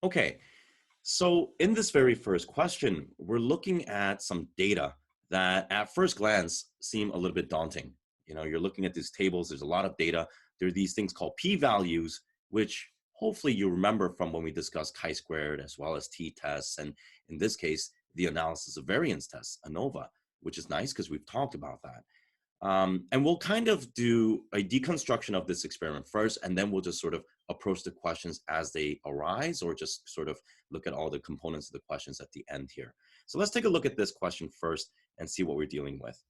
Okay, so in this very first question, we're looking at some data that at first glance seem a little bit daunting. You're looking at these tables, there's a lot of data. There are these things called p-values, which hopefully you remember from when we discussed chi-squared as well as t-tests, and in this case, the analysis of variance tests, ANOVA, which is nice because we've talked about that. And we'll kind of do a deconstruction of this experiment first, and then we'll just sort of approach the questions as they arise, or just sort of look at all the components of the questions at the end here. So let's take a look at this question first and see what we're dealing with.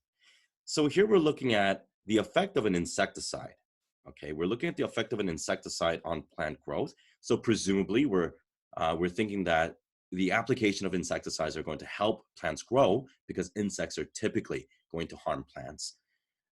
So here we're looking at the effect of an insecticide. Okay, we're looking at the effect of an insecticide on plant growth. So presumably we're thinking that the application of insecticides are going to help plants grow because insects are typically going to harm plants.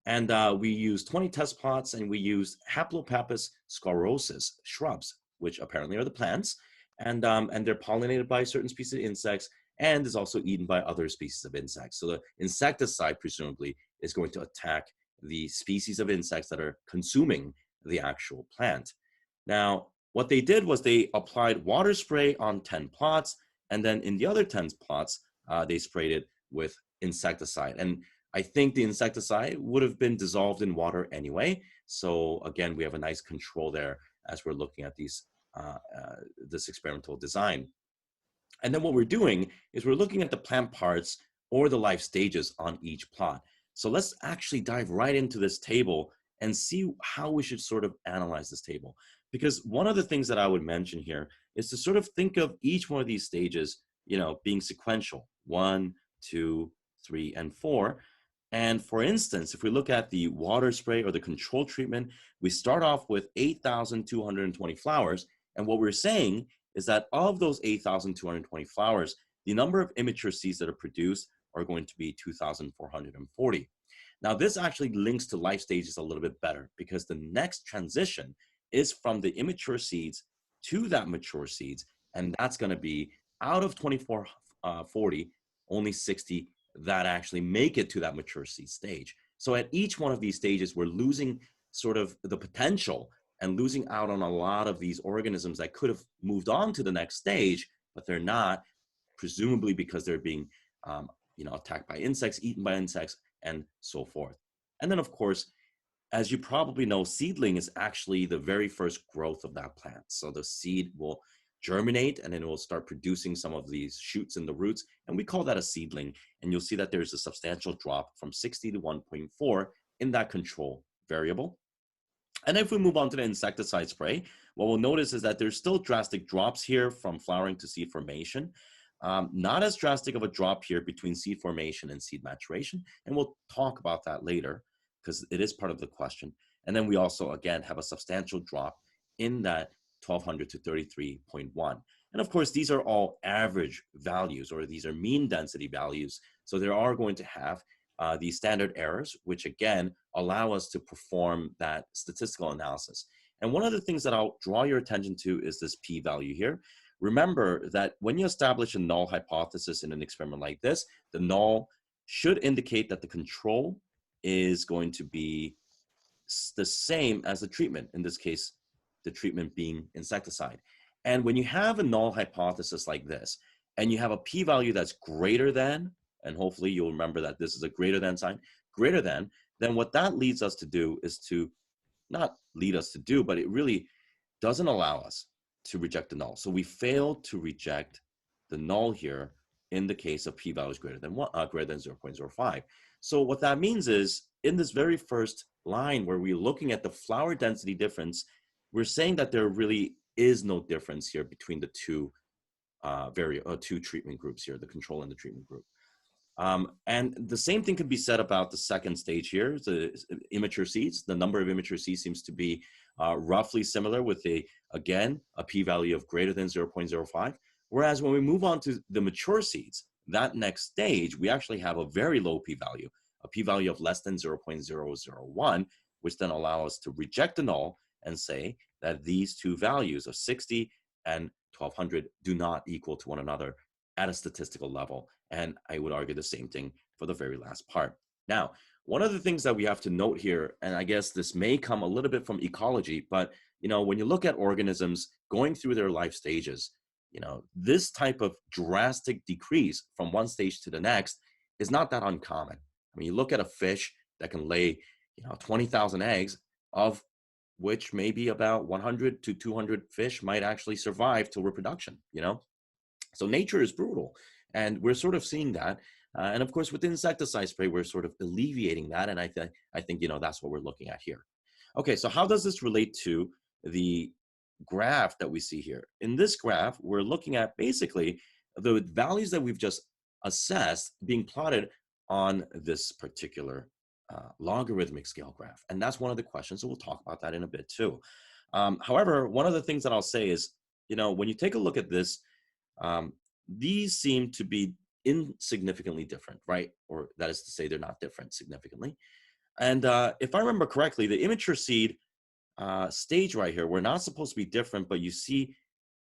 And we used 20 test plots, and we used Haplopappus sclerosis shrubs, which apparently are the plants, and they're pollinated by certain species of insects and is also eaten by other species of insects. So the insecticide presumably is going to attack the species of insects that are consuming the actual plant. Now, what they did was they applied water spray on 10 plots, and then in the other 10 plots, they sprayed it with insecticide. And I think the insecticide would have been dissolved in water anyway. So again, we have a nice control there as we're looking at this experimental design. And then what we're doing is we're looking at the plant parts or the life stages on each plot. So let's actually dive right into this table and see how we should sort of analyze this table. Because one of the things that I would mention here is to sort of think of each one of these stages, being sequential, 1, 2, 3, and 4. And for instance, if we look at the water spray or the control treatment, we start off with 8,220 flowers. And what we're saying is that of those 8,220 flowers, the number of immature seeds that are produced are going to be 2,440. Now, this actually links to life stages a little bit better, because the next transition is from the immature seeds to that mature seeds. And that's going to be out of 2,440, only 60 that actually make it to that mature seed stage. So at each one of these stages, we're losing sort of the potential and losing out on a lot of these organisms that could have moved on to the next stage, but they're not, presumably because they're being attacked by insects, eaten by insects, and so forth. And then, of course, as you probably know, seedling is actually the very first growth of that plant. So the seed will germinate, and then it will start producing some of these shoots in the roots, and we call that a seedling. And you'll see that there's a substantial drop from 60 to 1.4 in that control variable. And if we move on to the insecticide spray, what we'll notice is that there's still drastic drops here from flowering to seed formation. Not as drastic of a drop here between seed formation and seed maturation, and we'll talk about that later because it is part of the question. And then we also, again, have a substantial drop in that 1200 to 33.1. And of course, these are all average values, or these are mean density values. So there are going to have these standard errors, which again, allow us to perform that statistical analysis. And one of the things that I'll draw your attention to is this p-value here. Remember that when you establish a null hypothesis in an experiment like this, the null should indicate that the control is going to be the same as the treatment, in this case, the treatment being insecticide. And when you have a null hypothesis like this, and you have a p-value that's greater than, and hopefully you'll remember that this is a greater than sign, greater than, then what that leads us to do is to, not lead us to do, but it really doesn't allow us to reject the null. So we fail to reject the null here in the case of p-values greater than 0.05. So what that means is, in this very first line where we're looking at the flower density difference, we're saying that there really is no difference here between the two treatment groups here, the control and the treatment group. And the same thing could be said about the second stage here, the immature seeds. The number of immature seeds seems to be roughly similar with again, a p-value of greater than 0.05. Whereas when we move on to the mature seeds, that next stage, we actually have a very low p-value, a p-value of less than 0.001, which then allow us to reject the null and say that these two values of 60 and 1200 do not equal to one another at a statistical level. And I would argue the same thing for the very last part. Now, one of the things that we have to note here, and I guess this may come a little bit from ecology, but when you look at organisms going through their life stages, This type of drastic decrease from one stage to the next is not that uncommon. I mean, you look at a fish that can lay, 20,000 eggs, of which maybe about 100 to 200 fish might actually survive till reproduction. So nature is brutal, and we're sort of seeing that. And of course, with insecticide spray, we're sort of alleviating that. And I think that's what we're looking at here. Okay, so how does this relate to the graph that we see here? In this graph, we're looking at basically the values that we've just assessed being plotted on this particular logarithmic scale graph. And that's one of the questions, so we'll talk about that in a bit too. However, one of the things that I'll say is, when you take a look at this, these seem to be insignificantly different, right? Or that is to say, they're not different significantly. And if I remember correctly, the immature seed stage right here, we're not supposed to be different, but you see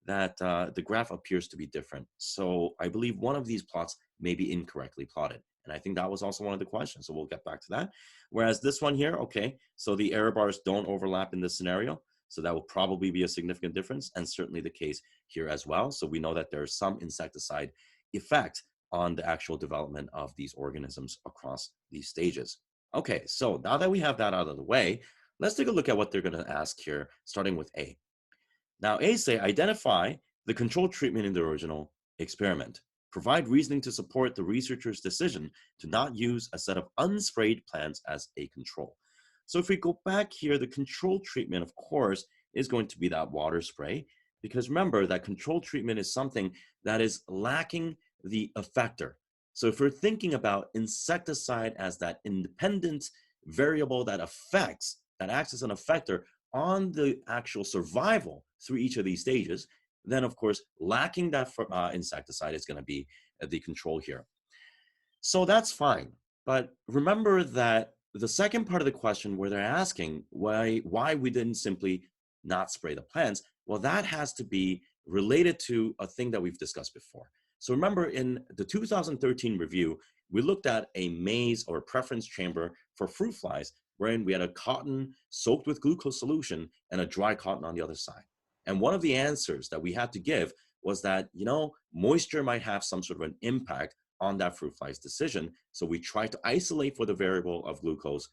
that the graph appears to be different. So I believe one of these plots may be incorrectly plotted. And I think that was also one of the questions. So we'll get back to that. Whereas this one here, okay, so the error bars don't overlap in this scenario. So that will probably be a significant difference, and certainly the case here as well. So we know that there's some insecticide effect on the actual development of these organisms across these stages. Okay, so now that we have that out of the way, let's take a look at what they're going to ask here, starting with A. Now, A say, identify the control treatment in the original experiment. Provide reasoning to support the researcher's decision to not use a set of unsprayed plants as a control. So if we go back here, the control treatment, of course, is going to be that water spray, because remember that control treatment is something that is lacking the effector. So if we're thinking about insecticide as that independent variable that acts as an effector on the actual survival through each of these stages, then of course, lacking that insecticide is going to be the control here. So that's fine. But remember that the second part of the question where they're asking why we didn't simply not spray the plants, well, that has to be related to a thing that we've discussed before. So remember in the 2013 review, we looked at a maze or preference chamber for fruit flies, wherein we had a cotton soaked with glucose solution and a dry cotton on the other side. And one of the answers that we had to give was that, moisture might have some sort of an impact on that fruit fly's decision. So we tried to isolate for the variable of glucose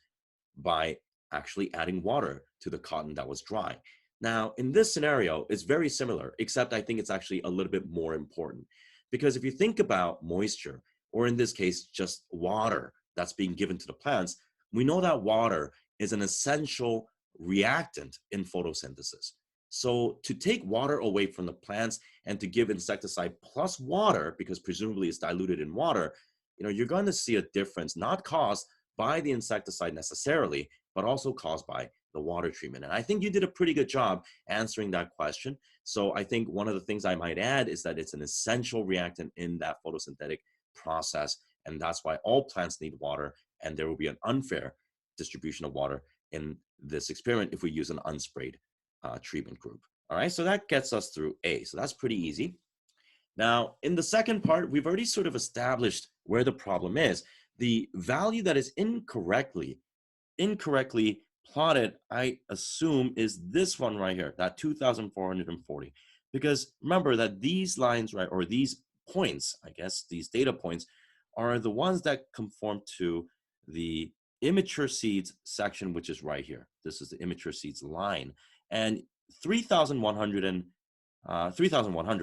by actually adding water to the cotton that was dry. Now, in this scenario, it's very similar, except I think it's actually a little bit more important. Because if you think about moisture, or in this case, just water that's being given to the plants, we know that water is an essential reactant in photosynthesis. So to take water away from the plants and to give insecticide plus water, because presumably it's diluted in water, you're going to see a difference not caused by the insecticide necessarily, but also caused by the water treatment. And I think you did a pretty good job answering that question. So I think one of the things I might add is that it's an essential reactant in that photosynthetic process. And that's why all plants need water. And there will be an unfair distribution of water in this experiment if we use an unsprayed treatment group. All right, so that gets us through A. So that's pretty easy. Now, in the second part, we've already sort of established where the problem is. The value that is incorrectly plotted, I assume, is this one right here, that 2,440. Because remember that these lines, right, or these points, I guess, these data points, are the ones that conform to the immature seeds section, which is right here. This is the immature seeds line. And 3,100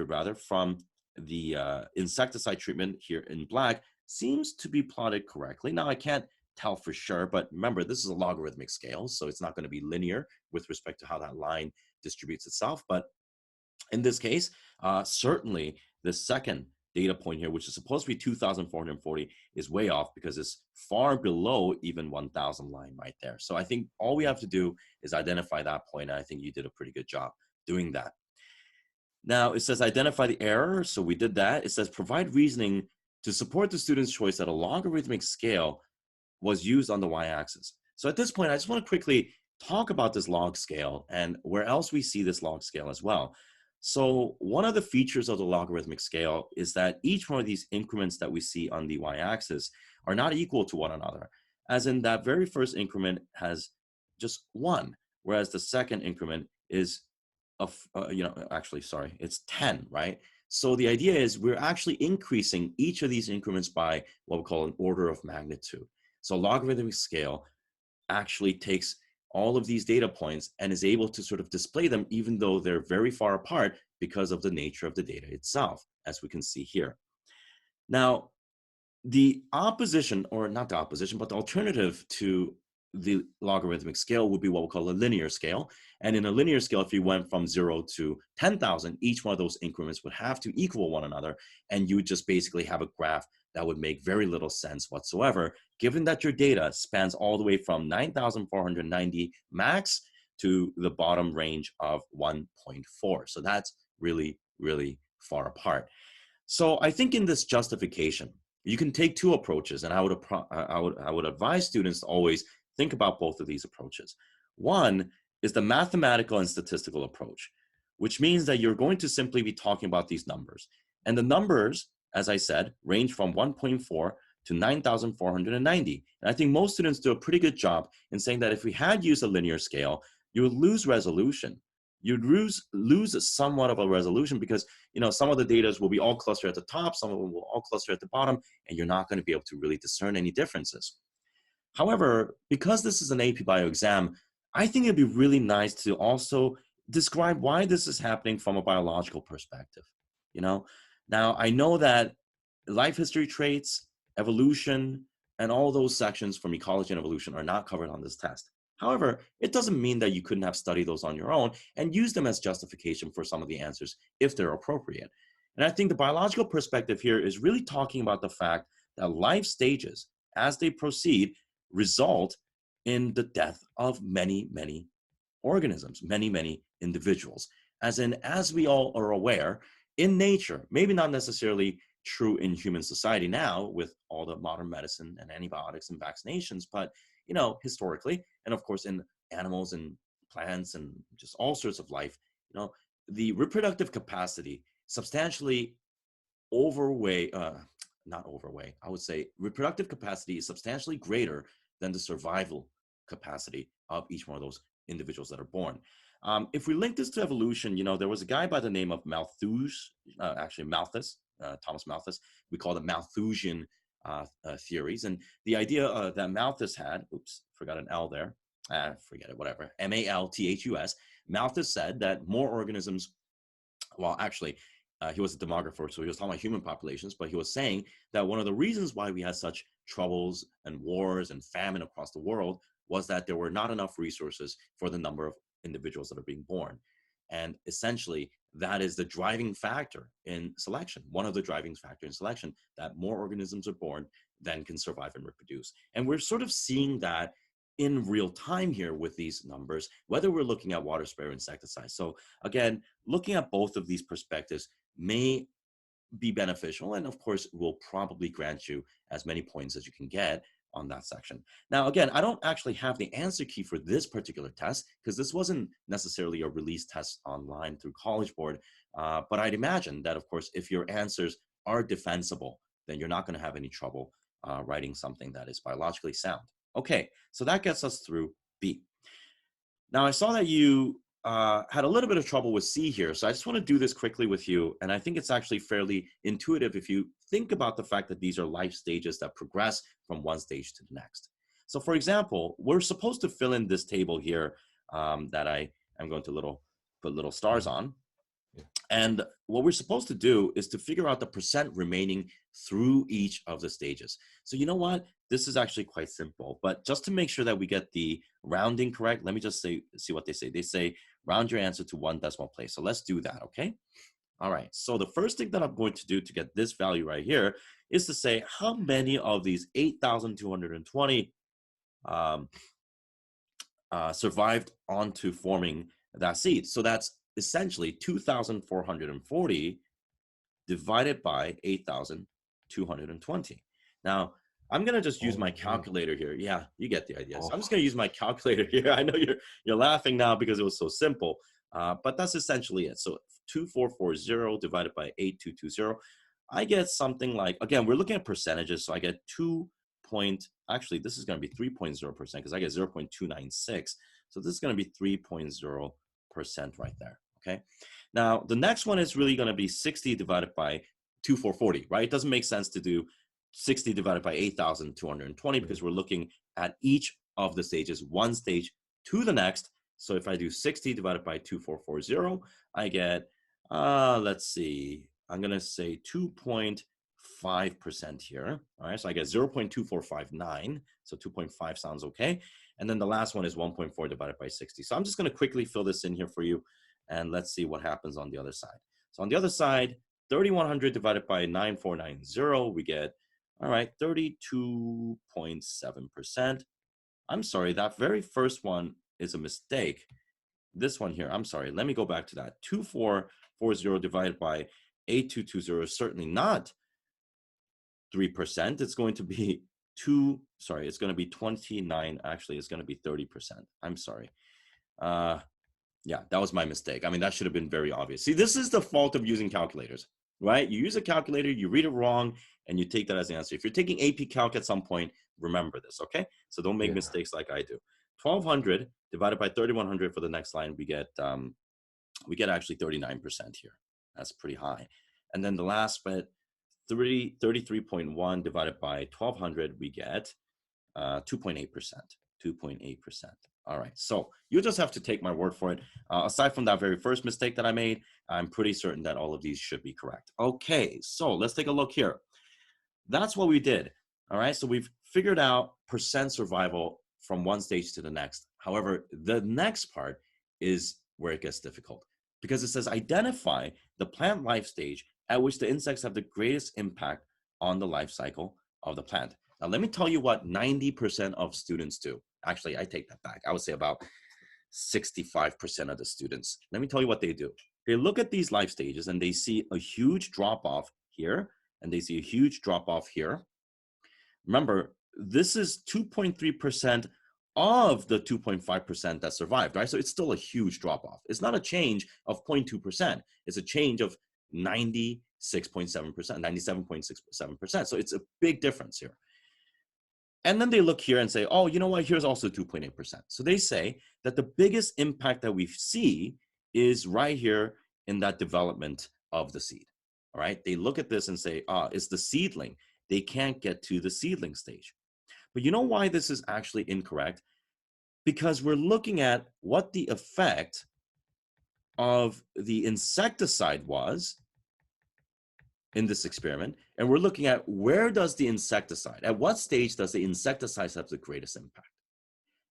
rather from the insecticide treatment here in black seems to be plotted correctly. Now I can't tell for sure, but remember this is a logarithmic scale, so it's not going to be linear with respect to how that line distributes itself. But in this case, certainly the second data point here, which is supposed to be 2,440, is way off because it's far below even 1,000 line right there. So I think all we have to do is identify that point, and I think you did a pretty good job doing that. Now, it says identify the error, so we did that. It says provide reasoning to support the student's choice that a logarithmic scale was used on the y-axis. So at this point, I just want to quickly talk about this log scale and where else we see this log scale as well. So one of the features of the logarithmic scale is that each one of these increments that we see on the y-axis are not equal to one another, as in that very first increment has just 1, whereas the second increment is, actually, sorry, it's 10, right? So the idea is we're actually increasing each of these increments by what we call an order of magnitude. So logarithmic scale actually takes all of these data points and is able to sort of display them even though they're very far apart because of the nature of the data itself, as we can see here. Now, the opposition, or not the opposition, but the alternative to the logarithmic scale would be what we call a linear scale. And in a linear scale, if you went from 0 to 10,000, each one of those increments would have to equal one another. And you would just basically have a graph that would make very little sense whatsoever, given that your data spans all the way from 9,490 max to the bottom range of 1.4. So that's really, really far apart. So I think in this justification, you can take two approaches, and I would advise students to always think about both of these approaches. One is the mathematical and statistical approach, which means that you're going to simply be talking about these numbers. And the numbers, as I said, range from 1.4 to 9,490. And I think most students do a pretty good job in saying that if we had used a linear scale, you would lose resolution. You'd lose somewhat of a resolution because some of the data will be all clustered at the top, some of them will all cluster at the bottom, and you're not going to be able to really discern any differences. However, because this is an AP Bio exam, I think it'd be really nice to also describe why this is happening from a biological perspective. Now I know that life history traits, evolution, and all those sections from ecology and evolution are not covered on this test. However, it doesn't mean that you couldn't have studied those on your own and use them as justification for some of the answers if they're appropriate. And I think the biological perspective here is really talking about the fact that life stages, as they proceed, result in the death of many, many organisms, many, many individuals. As we all are aware, in nature, maybe not necessarily true in human society now with all the modern medicine and antibiotics and vaccinations, but historically, and of course in animals and plants and just all sorts of life, the reproductive capacity substantially not overweigh, I would say reproductive capacity is substantially greater than the survival capacity of each one of those individuals that are born. If we link this to evolution, there was a guy by the name of Malthus, Thomas Malthus. We call them Malthusian theories. And the idea that Malthus had, forgot an L there, forget it, whatever, Malthus, Malthus said that more organisms, he was a demographer, so he was talking about human populations, but he was saying that one of the reasons why we had such troubles and wars and famine across the world was that there were not enough resources for the number of individuals that are being born. And essentially, that is the driving factor in selection, one of the driving factors in selection, that more organisms are born than can survive and reproduce. And we're sort of seeing that in real time here with these numbers, whether we're looking at water spray or insecticides. So again, looking at both of these perspectives may be beneficial, and of course will probably grant you as many points as you can get on that section. Now, again, I don't actually have the answer key for this particular test because this wasn't necessarily a release test online through College Board, but I'd imagine that, of course, if your answers are defensible, then you're not going to have any trouble writing something that is biologically sound. Okay, so that gets us through B. Now, I saw that you had a little bit of trouble with C here, so I just want to do this quickly with you, and I think it's actually fairly intuitive if you think about the fact that these are life stages that progress from one stage to the next. So for example, we're supposed to fill in this table here that I am going to put little stars on. And what we're supposed to do is to figure out the percent remaining through each of the stages. So you know what? This is actually quite simple, but just to make sure that we get the rounding correct, let me just see what they say. They say round your answer to 1 decimal place. So let's do that, okay? All right, so the first thing that I'm going to do to get this value right here is to say how many of these 8,220 survived onto forming that seed. So that's essentially 2,440 divided by 8,220. Now, I'm gonna just use my calculator here. Yeah, you get the idea. So I'm just gonna use my calculator here. I know you're laughing now because it was so simple, but that's essentially it. So 2,440 divided by 8,220. I get something like, again, we're looking at percentages, so I get actually this is gonna be 3.0% because I get 0.296. So this is gonna be 3.0% right there, okay? Now, the next one is really going to be 60 divided by 2440, right? It doesn't make sense to do 60 divided by 8,220 because we're looking at each of the stages, one stage to the next. So if I do 60 divided by 2440, I get, let's see, I'm going to say 2.5% here. All right, so I get 0.2459. So 2.5 sounds okay. And then the last one is 1.4 divided by 60. So I'm just going to quickly fill this in here for you. And let's see what happens on the other side. So on the other side, 3,100 divided by 9,490, we get, all right, 32.7%. I'm sorry, that very first one is a mistake. This one here, I'm sorry, let me go back to that. 2,440 divided by 8,220 is certainly not 3%. It's going to be it's going to be 29. Actually, it's going to be 30%. I'm sorry. Yeah, that was my mistake. I mean, that should have been very obvious. See, this is the fault of using calculators, right? You use a calculator, you read it wrong, and you take that as the answer. If you're taking AP Calc at some point, remember this, okay? So don't make mistakes like I do. 1,200 divided by 3,100 for the next line, we get actually 39% here. That's pretty high. And then the last bit, 33.1 divided by 1,200, we get 2.8%. 2.8%. All right, so you just have to take my word for it. Aside from that very first mistake that I made, I'm pretty certain that all of these should be correct. Okay, so let's take a look here. That's what we did. All right, so we've figured out percent survival from one stage to the next. However, the next part is where it gets difficult because it says identify the plant life stage at which the insects have the greatest impact on the life cycle of the plant. Now, let me tell you what 90% of students do. Actually, I take that back. I would say about 65% of the students. Let me tell you what they do. They look at these life stages and they see a huge drop-off here, and they see a huge drop-off here. Remember, this is 2.3% of the 2.5% that survived, right? So it's still a huge drop-off. It's not a change of 0.2%. It's a change of 96.7%, 97.67%. So it's a big difference here. And then they look here and say, oh, you know what? Here's also 2.8%. So they say that the biggest impact that we see is right here in that development of the seed. All right. They look at this and say, it's the seedling. They can't get to the seedling stage. But you know why this is actually incorrect? Because we're looking at what the effect of the insecticide was in this experiment, and we're looking at where does the insecticide, at what stage does the insecticide have the greatest impact?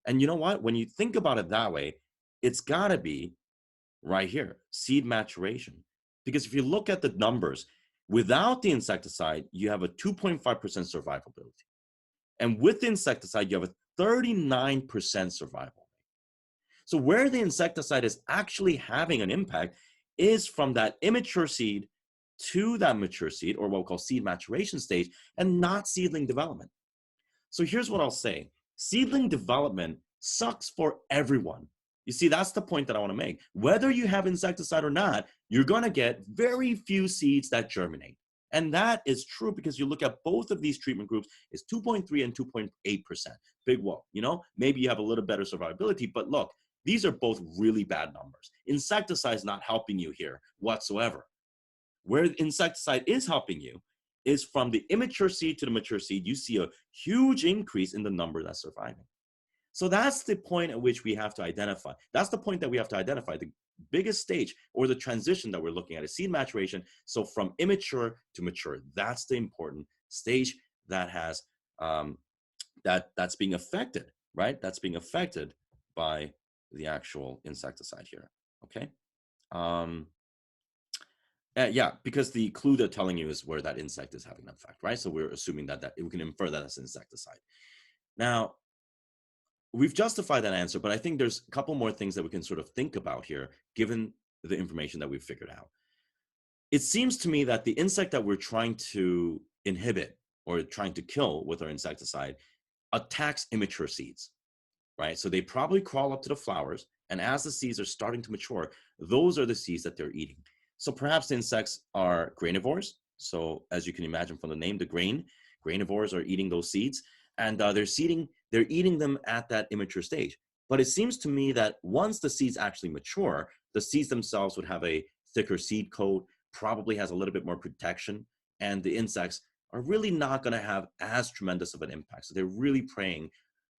And you know what? When you think about it that way, it's got to be right here, seed maturation. Because if you look at the numbers, without the insecticide, you have a 2.5% survivability. And with the insecticide, you have a 39% survival. So where the insecticide is actually having an impact is from that immature seed to that mature seed, or what we call seed maturation stage, and not seedling development. So here's what I'll say. Seedling development sucks for everyone. You see, that's the point that I want to make. Whether you have insecticide or not, you're going to get very few seeds that germinate. And that is true because you look at both of these treatment groups, it's 2.3 and 2.8%. Big whoa, you know, maybe you have a little better survivability, but look, these are both really bad numbers. Insecticide is not helping you here whatsoever. Where insecticide is helping you is from the immature seed to the mature seed, you see a huge increase in the number that's surviving. So that's the point at which we have to identify. That's the point that we have to identify. The biggest stage or the transition that we're looking at is seed maturation. So from immature to mature, that's the important stage that has that's being affected, right? That's being affected by the actual insecticide here. Okay. Yeah, because the clue they're telling you is where that insect is having an effect, right? So we're assuming that we can infer that as insecticide. Now, we've justified that answer, but I think there's a couple more things that we can sort of think about here, given the information that we've figured out. It seems to me that the insect that we're trying to inhibit or trying to kill with our insecticide attacks immature seeds, right? So they probably crawl up to the flowers, and as the seeds are starting to mature, those are the seeds that they're eating. So perhaps the insects are granivores. So as you can imagine from the name, the granivores are eating those seeds, and they're eating them at that immature stage. But it seems to me that once the seeds actually mature, the seeds themselves would have a thicker seed coat, probably has a little bit more protection, and the insects are really not going to have as tremendous of an impact. So they're really preying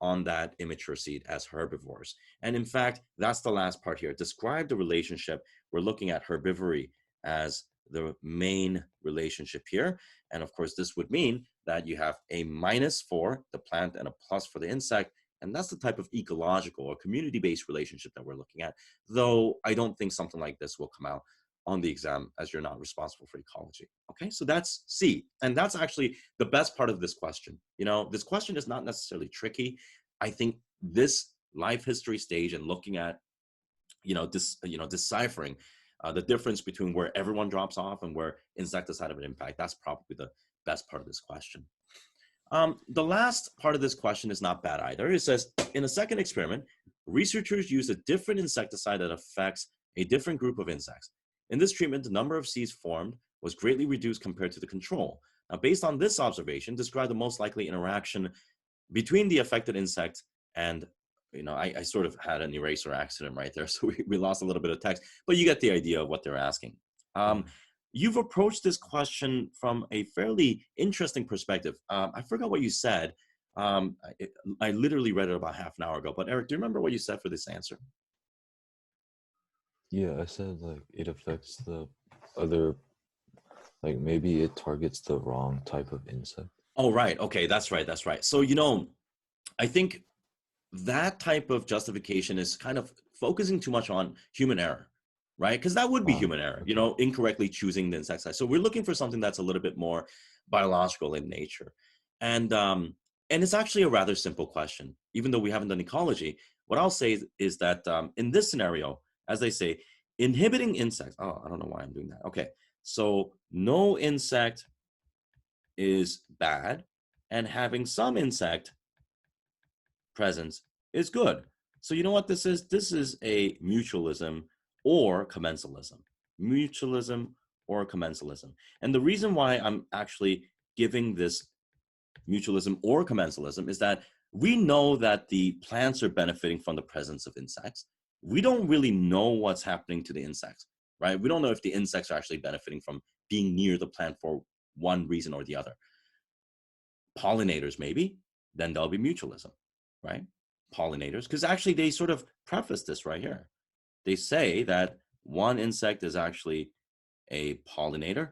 on that immature seed as herbivores. And in fact, that's the last part here. Describe the relationship. We're looking at herbivory as the main relationship here. And of course, this would mean that you have a minus for the plant and a plus for the insect. And that's the type of ecological or community-based relationship that we're looking at, though I don't think something like this will come out on the exam, as you're not responsible for ecology. Okay, so that's C. And that's actually the best part of this question. You know, this question is not necessarily tricky. I think this life history stage and looking at, deciphering the difference between where everyone drops off and where insecticide have an impact, that's probably the best part of this question. The last part of this question is not bad either. It says, in a second experiment, researchers used a different insecticide that affects a different group of insects. In this treatment, the number of seeds formed was greatly reduced compared to the control. Now, based on this observation, describe the most likely interaction between the affected insect and, I sort of had an eraser accident right there, so we lost a little bit of text, but you get the idea of what they're asking. You've approached this question from a fairly interesting perspective. I forgot what you said. I literally read it about half an hour ago, but Eric, do you remember what you said for this answer? Yeah, I said like it affects the other, like maybe it targets the wrong type of insect. Oh, right. Okay, that's right. That's right. So, I think that type of justification is kind of focusing too much on human error, right? Because that would be human error, Okay. Incorrectly choosing the insecticide. So we're looking for something that's a little bit more biological in nature. And it's actually a rather simple question, even though we haven't done ecology. What I'll say is that in this scenario, as they say, inhibiting insects. Oh, I don't know why I'm doing that. Okay. So no insect is bad, and having some insect presence is good. So you know what this is? This is a mutualism or commensalism. Mutualism or commensalism. And the reason why I'm actually giving this mutualism or commensalism is that we know that the plants are benefiting from the presence of insects. We don't really know what's happening to the insects, right? We don't know if the insects are actually benefiting from being near the plant for one reason or the other. Pollinators, maybe, then there'll be mutualism, right? Pollinators, because actually they sort of preface this right here. They say that one insect is actually a pollinator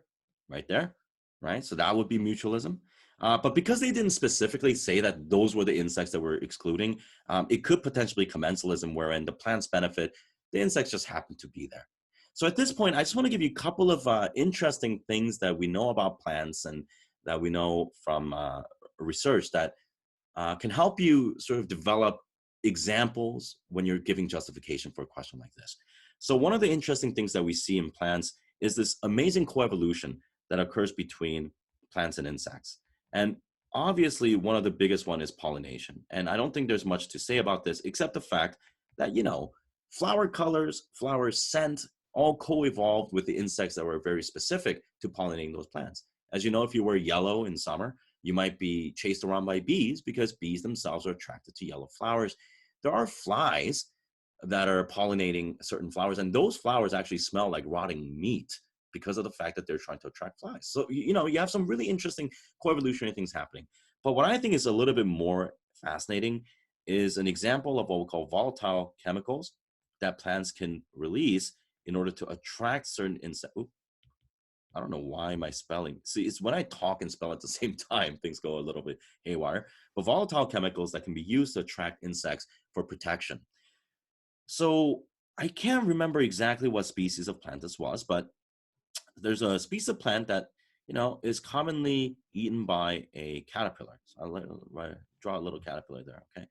right there, right? So that would be mutualism. But because they didn't specifically say that those were the insects that we're excluding, it could potentially commensalism, wherein the plants benefit, the insects just happen to be there. So at this point, I just want to give you a couple of interesting things that we know about plants and that we know from research that can help you sort of develop examples when you're giving justification for a question like this. So one of the interesting things that we see in plants is this amazing coevolution that occurs between plants and insects. And obviously, one of the biggest one is pollination. And I don't think there's much to say about this, except the fact that, flower colors, flower scent, all co-evolved with the insects that were very specific to pollinating those plants. As you know, if you wear yellow in summer, you might be chased around by bees because bees themselves are attracted to yellow flowers. There are flies that are pollinating certain flowers, and those flowers actually smell like rotting meat because of the fact that they're trying to attract flies. So, you have some really interesting coevolutionary things happening. But what I think is a little bit more fascinating is an example of what we call volatile chemicals that plants can release in order to attract certain insects. I don't know why my spelling. See, it's when I talk and spell at the same time, things go a little bit haywire. But volatile chemicals that can be used to attract insects for protection. So I can't remember exactly what species of plant this was, but there's a species of plant that, is commonly eaten by a caterpillar. So I'll draw a little caterpillar there, okay?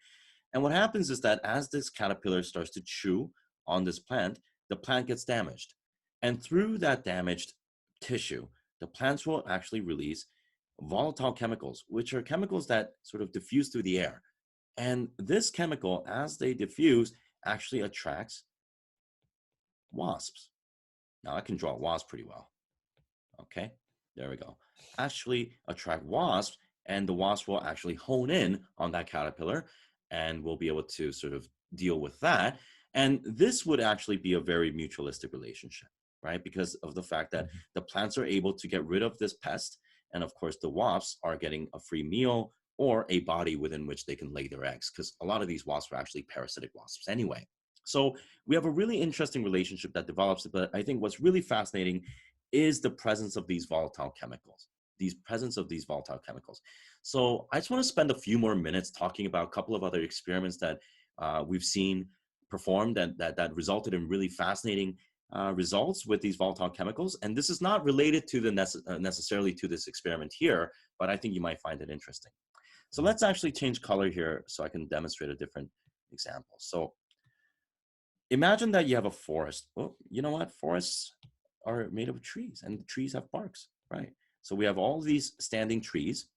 And what happens is that as this caterpillar starts to chew on this plant, the plant gets damaged. And through that damaged tissue, the plants will actually release volatile chemicals, which are chemicals that sort of diffuse through the air. And this chemical, as they diffuse, actually attracts wasps. Now I can draw wasps pretty well. Okay, there we go. Actually attract wasps, and the wasp will actually hone in on that caterpillar and we'll be able to sort of deal with that. And this would actually be a very mutualistic relationship. right? Because of the fact that Mhm. the plants are able to get rid of this pest. And of course, the wasps are getting a free meal or a body within which they can lay their eggs, because a lot of these wasps are actually parasitic wasps anyway. So we have a really interesting relationship that develops, but I think what's really fascinating is the presence of these volatile chemicals, So I just want to spend a few more minutes talking about a couple of other experiments that we've seen performed and that resulted in really fascinating results with these volatile chemicals. And this is not related to the necessarily to this experiment here, but I think you might find it interesting. So let's actually change color here so I can demonstrate a different example. So imagine that you have a forest. Well, you know what? Forests are made of trees, and the trees have barks, right? So we have all these standing trees,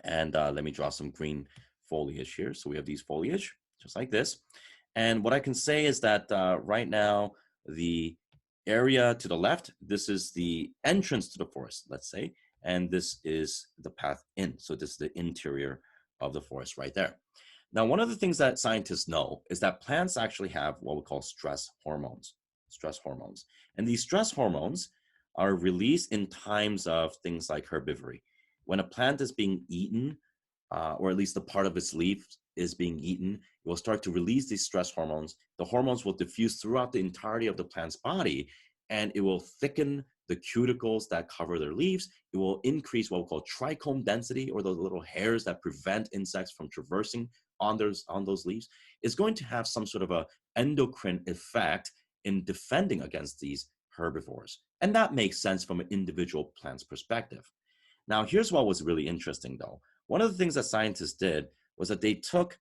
and let me draw some green foliage here. So we have these foliage, just like this. And what I can say is that right now, the area to the left, this is the entrance to the forest, let's say, and this is the path in. So this is the interior of the forest right there. Now, one of the things that scientists know is that plants actually have what we call stress hormones. And these stress hormones are released in times of things like herbivory. When a plant is being eaten, or at least the part of its leaf is being eaten, it will start to release these stress hormones. The hormones will diffuse throughout the entirety of the plant's body, and it will thicken the cuticles that cover their leaves. It will increase what we call trichome density, or those little hairs that prevent insects from traversing on those leaves. It's going to have some sort of a endocrine effect in defending against these herbivores. And that makes sense from an individual plant's perspective. Now, here's what was really interesting, though. One of the things that scientists did was that they took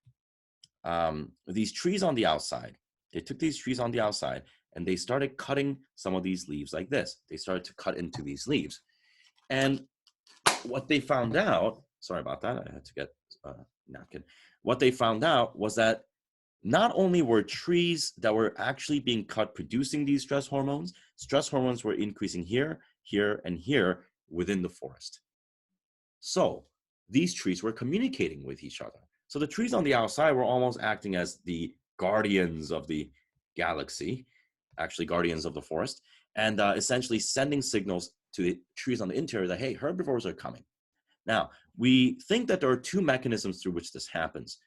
these trees on the outside. And they started cutting some of these leaves like this. They started to cut into these leaves. And what they found out, sorry about that, I had to get a napkin. What they found out was that not only were trees that were actually being cut producing these stress hormones were increasing here, here, and here within the forest. So these trees were communicating with each other. So the trees on the outside were almost acting as the guardians of the galaxy, actually guardians of the forest, and essentially sending signals to the trees on the interior that, hey, herbivores are coming. Now, we think that there are two mechanisms through which this happens.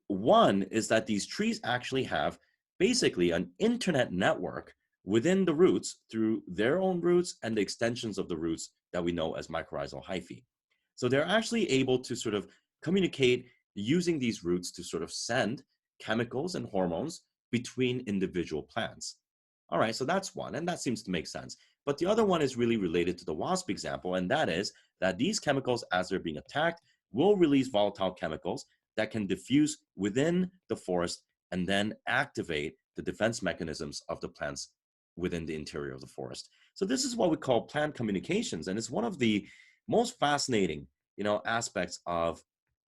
One is that these trees actually have basically an internet network within the roots through their own roots and the extensions of the roots that we know as mycorrhizal hyphae. So they're actually able to sort of communicate using these roots to sort of send chemicals and hormones between individual plants. All right, so that's one, and that seems to make sense. But the other one is really related to the wasp example, and that is that these chemicals, as they're being attacked, will release volatile chemicals that can diffuse within the forest and then activate the defense mechanisms of the plants within the interior of the forest. So this is what we call plant communications, and it's one of the most fascinating, aspects of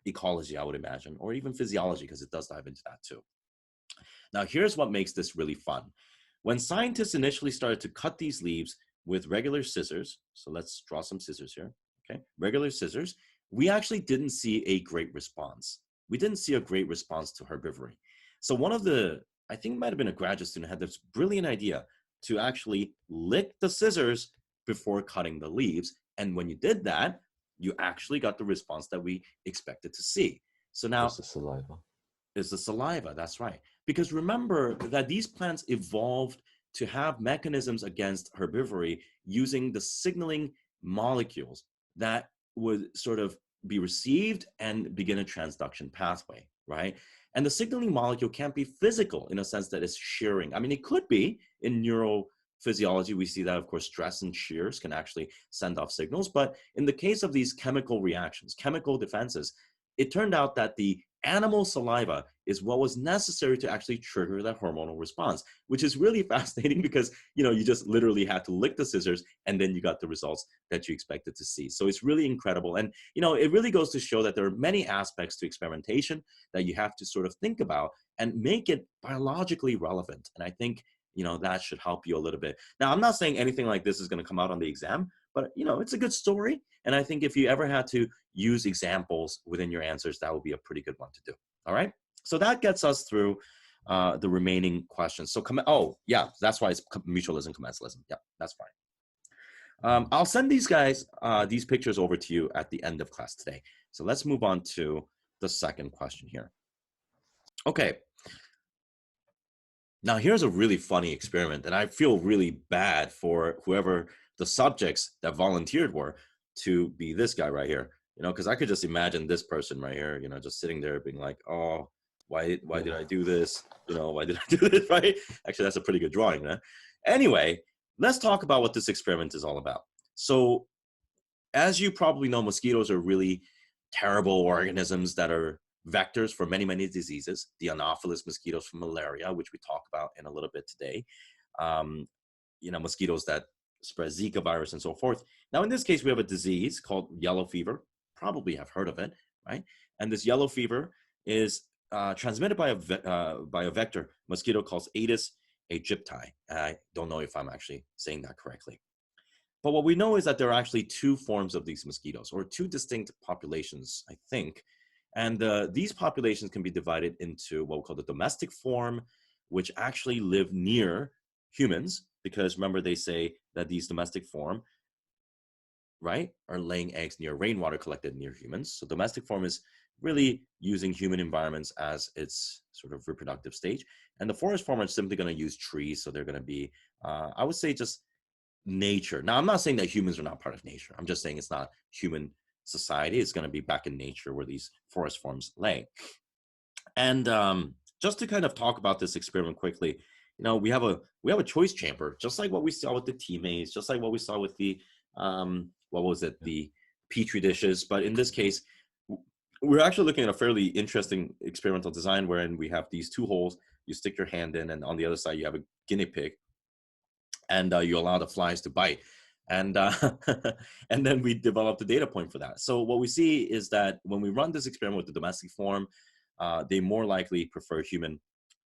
ecology, I would imagine, or even physiology, because it does dive into that too. Now, here's what makes this really fun. When scientists initially started to cut these leaves with regular scissors, so let's draw some scissors here, okay, regular scissors, we actually didn't see a great response. We didn't see a great response to herbivory. So I think it might have been a graduate student, had this brilliant idea to actually lick the scissors before cutting the leaves. And when you did that, you actually got the response that we expected to see. So now It's the saliva. It's the saliva, that's right. Because remember that these plants evolved to have mechanisms against herbivory using the signaling molecules that would sort of be received and begin a transduction pathway, right? And the signaling molecule can't be physical in a sense that it's shearing. I mean, it could be in neurophysiology. We see that, of course, stress and shears can actually send off signals. But in the case of these chemical reactions, chemical defenses, it turned out that the animal saliva is what was necessary to actually trigger that hormonal response, which is really fascinating because, you just literally had to lick the scissors and then you got the results that you expected to see. So it's really incredible. And, it really goes to show that there are many aspects to experimentation that you have to sort of think about and make it biologically relevant. And I think, that should help you a little bit. Now, I'm not saying anything like this is going to come out on the exam, but, it's a good story. And I think if you ever had to use examples within your answers, that would be a pretty good one to do. All right. So that gets us through the remaining questions. So, oh, yeah, that's why it's mutualism, commensalism. Yeah, that's fine. I'll send these guys, these pictures over to you at the end of class today. So let's move on to the second question here. Okay. Now, here's a really funny experiment, and I feel really bad for whoever the subjects that volunteered were to be this guy right here, because I could just imagine this person right here, just sitting there being like, oh, why did I do this? Why did I do this, right? Actually, that's a pretty good drawing, man. Anyway, let's talk about what this experiment is all about. So, as you probably know, mosquitoes are really terrible organisms that are vectors for many, many diseases. The Anopheles mosquitoes for malaria, which we talk about in a little bit today. Mosquitoes that spread Zika virus and so forth. Now, in this case, we have a disease called yellow fever. Probably have heard of it, right? And this yellow fever is transmitted by a vector mosquito called Aedes aegypti. I don't know if I'm actually saying that correctly. But what we know is that there are actually two forms of these mosquitoes, or two distinct populations, I think. And these populations can be divided into what we call the domestic form, which actually live near humans, because remember they say that these domestic form, right, are laying eggs near rainwater collected near humans. So domestic form is really using human environments as its sort of reproductive stage. And the forest form are simply going to use trees. So they're going to be, I would say, just nature. Now, I'm not saying that humans are not part of nature. I'm just saying it's not human society. It's going to be back in nature where these forest forms lay. And just to kind of talk about this experiment quickly, we have a choice chamber, just like what we saw with the teammates, just like what we saw with the the petri dishes. But in this case, we're actually looking at a fairly interesting experimental design wherein we have these two holes. You stick your hand in, and on the other side you have a guinea pig, and you allow the flies to bite. And and then we developed a data point for that. So what we see is that when we run this experiment with the domestic form, they more likely prefer human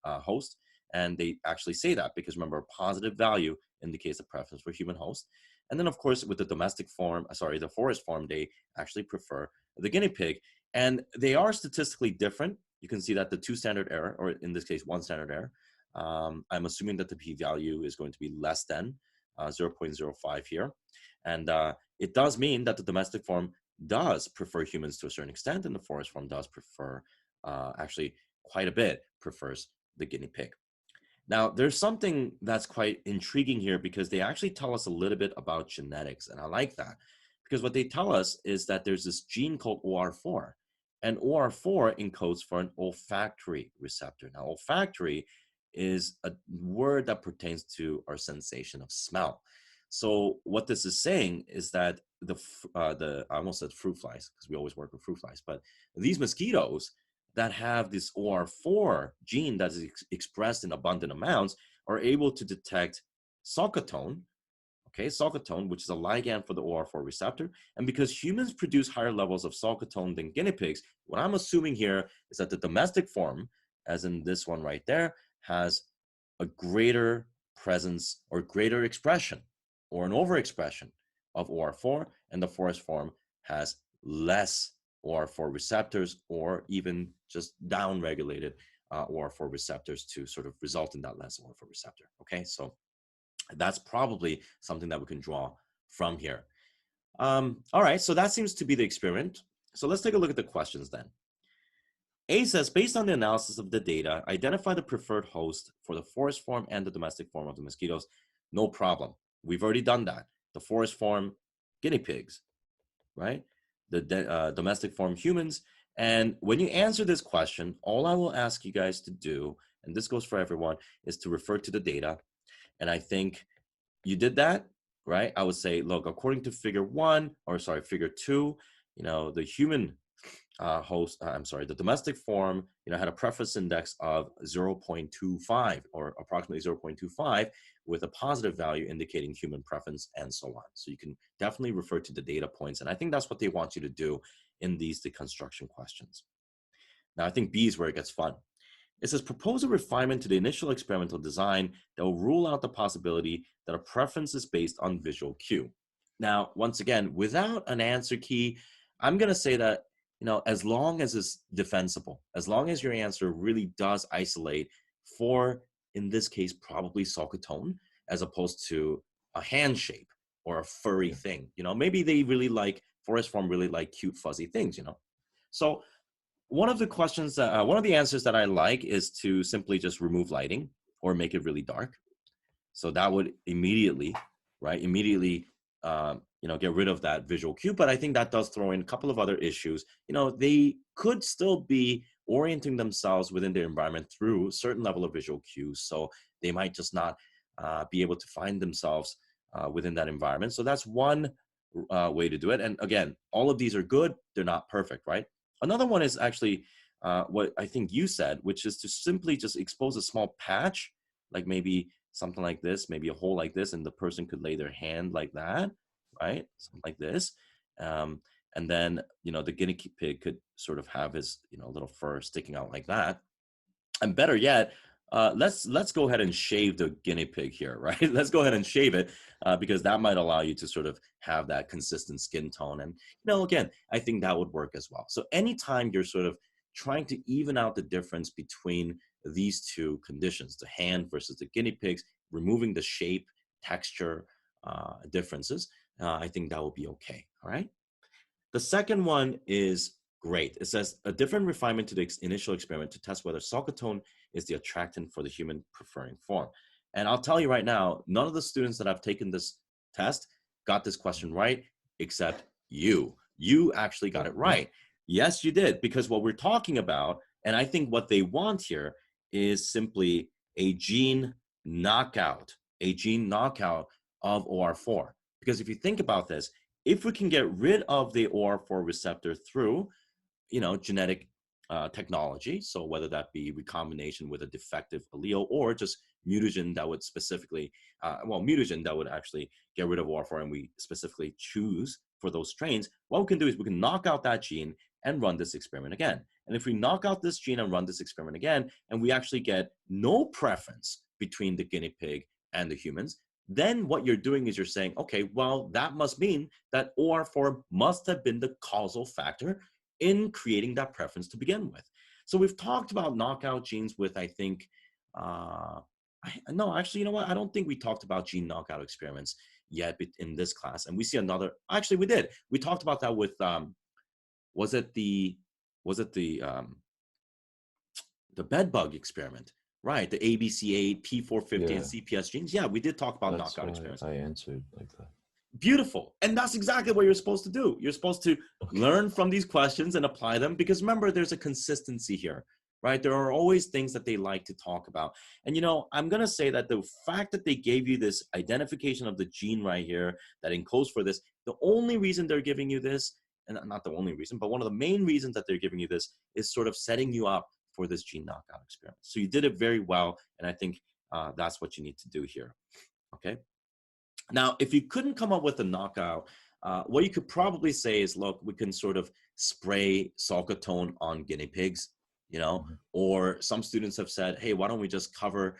host. And they actually say that because remember, a positive value indicates a preference for human host. And then of course, with the domestic form, the forest form, they actually prefer the guinea pig. And they are statistically different. You can see that the two standard error, or in this case, one standard error, I'm assuming that the p-value is going to be less than 0.05 here. And it does mean that the domestic form does prefer humans to a certain extent, and the forest form does prefer, actually quite a bit, prefers the guinea pig. Now, there's something that's quite intriguing here because they actually tell us a little bit about genetics, and I like that. Because what they tell us is that there's this gene called OR4, and OR4 encodes for an olfactory receptor. Now, olfactory is a word that pertains to our sensation of smell. So what this is saying is that I almost said fruit flies because we always work with fruit flies, but these mosquitoes that have this OR4 gene that is expressed in abundant amounts are able to detect sulcotone, sulcotone, which is a ligand for the OR4 receptor. And because humans produce higher levels of sulcotone than guinea pigs, what I'm assuming here is that the domestic form, as in this one right there, has a greater presence or greater expression or an overexpression of OR4, and the forest form has less OR4 receptors or even just down-regulated OR4 receptors to sort of result in that less OR4 receptor. Okay, so that's probably something that we can draw from here. All right, so that seems to be the experiment. So let's take a look at the questions then. A says, based on the analysis of the data, identify the preferred host for the forest form and the domestic form of the mosquitoes. No problem. We've already done that. The forest form, guinea pigs, right? The domestic form, humans. And when you answer this question, all I will ask you guys to do, and this goes for everyone, is to refer to the data. And I think you did that, right? I would say, look, according to figure 2, the human the domestic form, had a preference index of 0.25 or approximately 0.25 with a positive value indicating human preference and so on. So you can definitely refer to the data points. And I think that's what they want you to do in these deconstruction questions. Now, I think B is where it gets fun. It says, propose a refinement to the initial experimental design that will rule out the possibility that a preference is based on visual cue. Now, once again, without an answer key, I'm going to say that, as long as it's defensible, as long as your answer really does isolate for, in this case, probably sulcatone, as opposed to a hand shape or a furry thing. Maybe they really like, forest form really like cute fuzzy things. So one of the questions that one of the answers that I like is to simply just remove lighting or make it really dark. So that would immediately, right, get rid of that visual cue. But I think that does throw in a couple of other issues. They could still be orienting themselves within their environment through a certain level of visual cues. So they might just not be able to find themselves within that environment. So that's one way to do it. And again, all of these are good. They're not perfect, right? Another one is actually what I think you said, which is to simply just expose a small patch, like maybe something like this, maybe a hole like this, and the person could lay their hand like that, right? Something like this. And then, the guinea pig could sort of have his, little fur sticking out like that. And better yet, let's go ahead and shave the guinea pig here, right? Let's go ahead and shave it because that might allow you to sort of have that consistent skin tone. And, again, I think that would work as well. So anytime you're sort of trying to even out the difference between these two conditions, the hand versus the guinea pigs, removing the shape, texture differences, I think that would be okay, all right? The second one is great. It says a different refinement to the initial experiment to test whether sulcatone is the attractant for the human preferring form. And I'll tell you right now, none of the students that have taken this test got this question right, except you. You actually got it right. Yes, you did, because what we're talking about, and I think what they want here is simply a gene knockout of OR4. Because if you think about this, if we can get rid of the OR4 receptor through, genetic technology, so whether that be recombination with a defective allele or just mutagen that would specifically, mutagen that would actually get rid of OR4 and we specifically choose for those strains, what we can do is we can knock out that gene and run this experiment again. And if we knock out this gene and run this experiment again, and we actually get no preference between the guinea pig and the humans, then what you're doing is you're saying, okay, well, that must mean that OR4 must have been the causal factor in creating that preference to begin with. So we've talked about knockout genes with, I think, no, actually, you know what? I don't think we talked about gene knockout experiments yet in this class. And we see another, actually we did. We talked about that with, was it the bedbug experiment? Right, the ABCA, P450, and CPS genes. Yeah, we did talk about knockout experiments. I answered like that. Beautiful. And that's exactly what you're supposed to do. You're supposed to learn from these questions and apply them, because remember, there's a consistency here, right? There are always things that they like to talk about. And, I'm going to say that the fact that they gave you this identification of the gene right here that encodes for this, the only reason they're giving you this, and not the only reason, but one of the main reasons that they're giving you this is sort of setting you up for this gene knockout experiment. So you did it very well, and I think that's what you need to do here, okay? Now, if you couldn't come up with a knockout, what you could probably say is, look, we can sort of spray sulcatone on guinea pigs, or some students have said, hey, why don't we just cover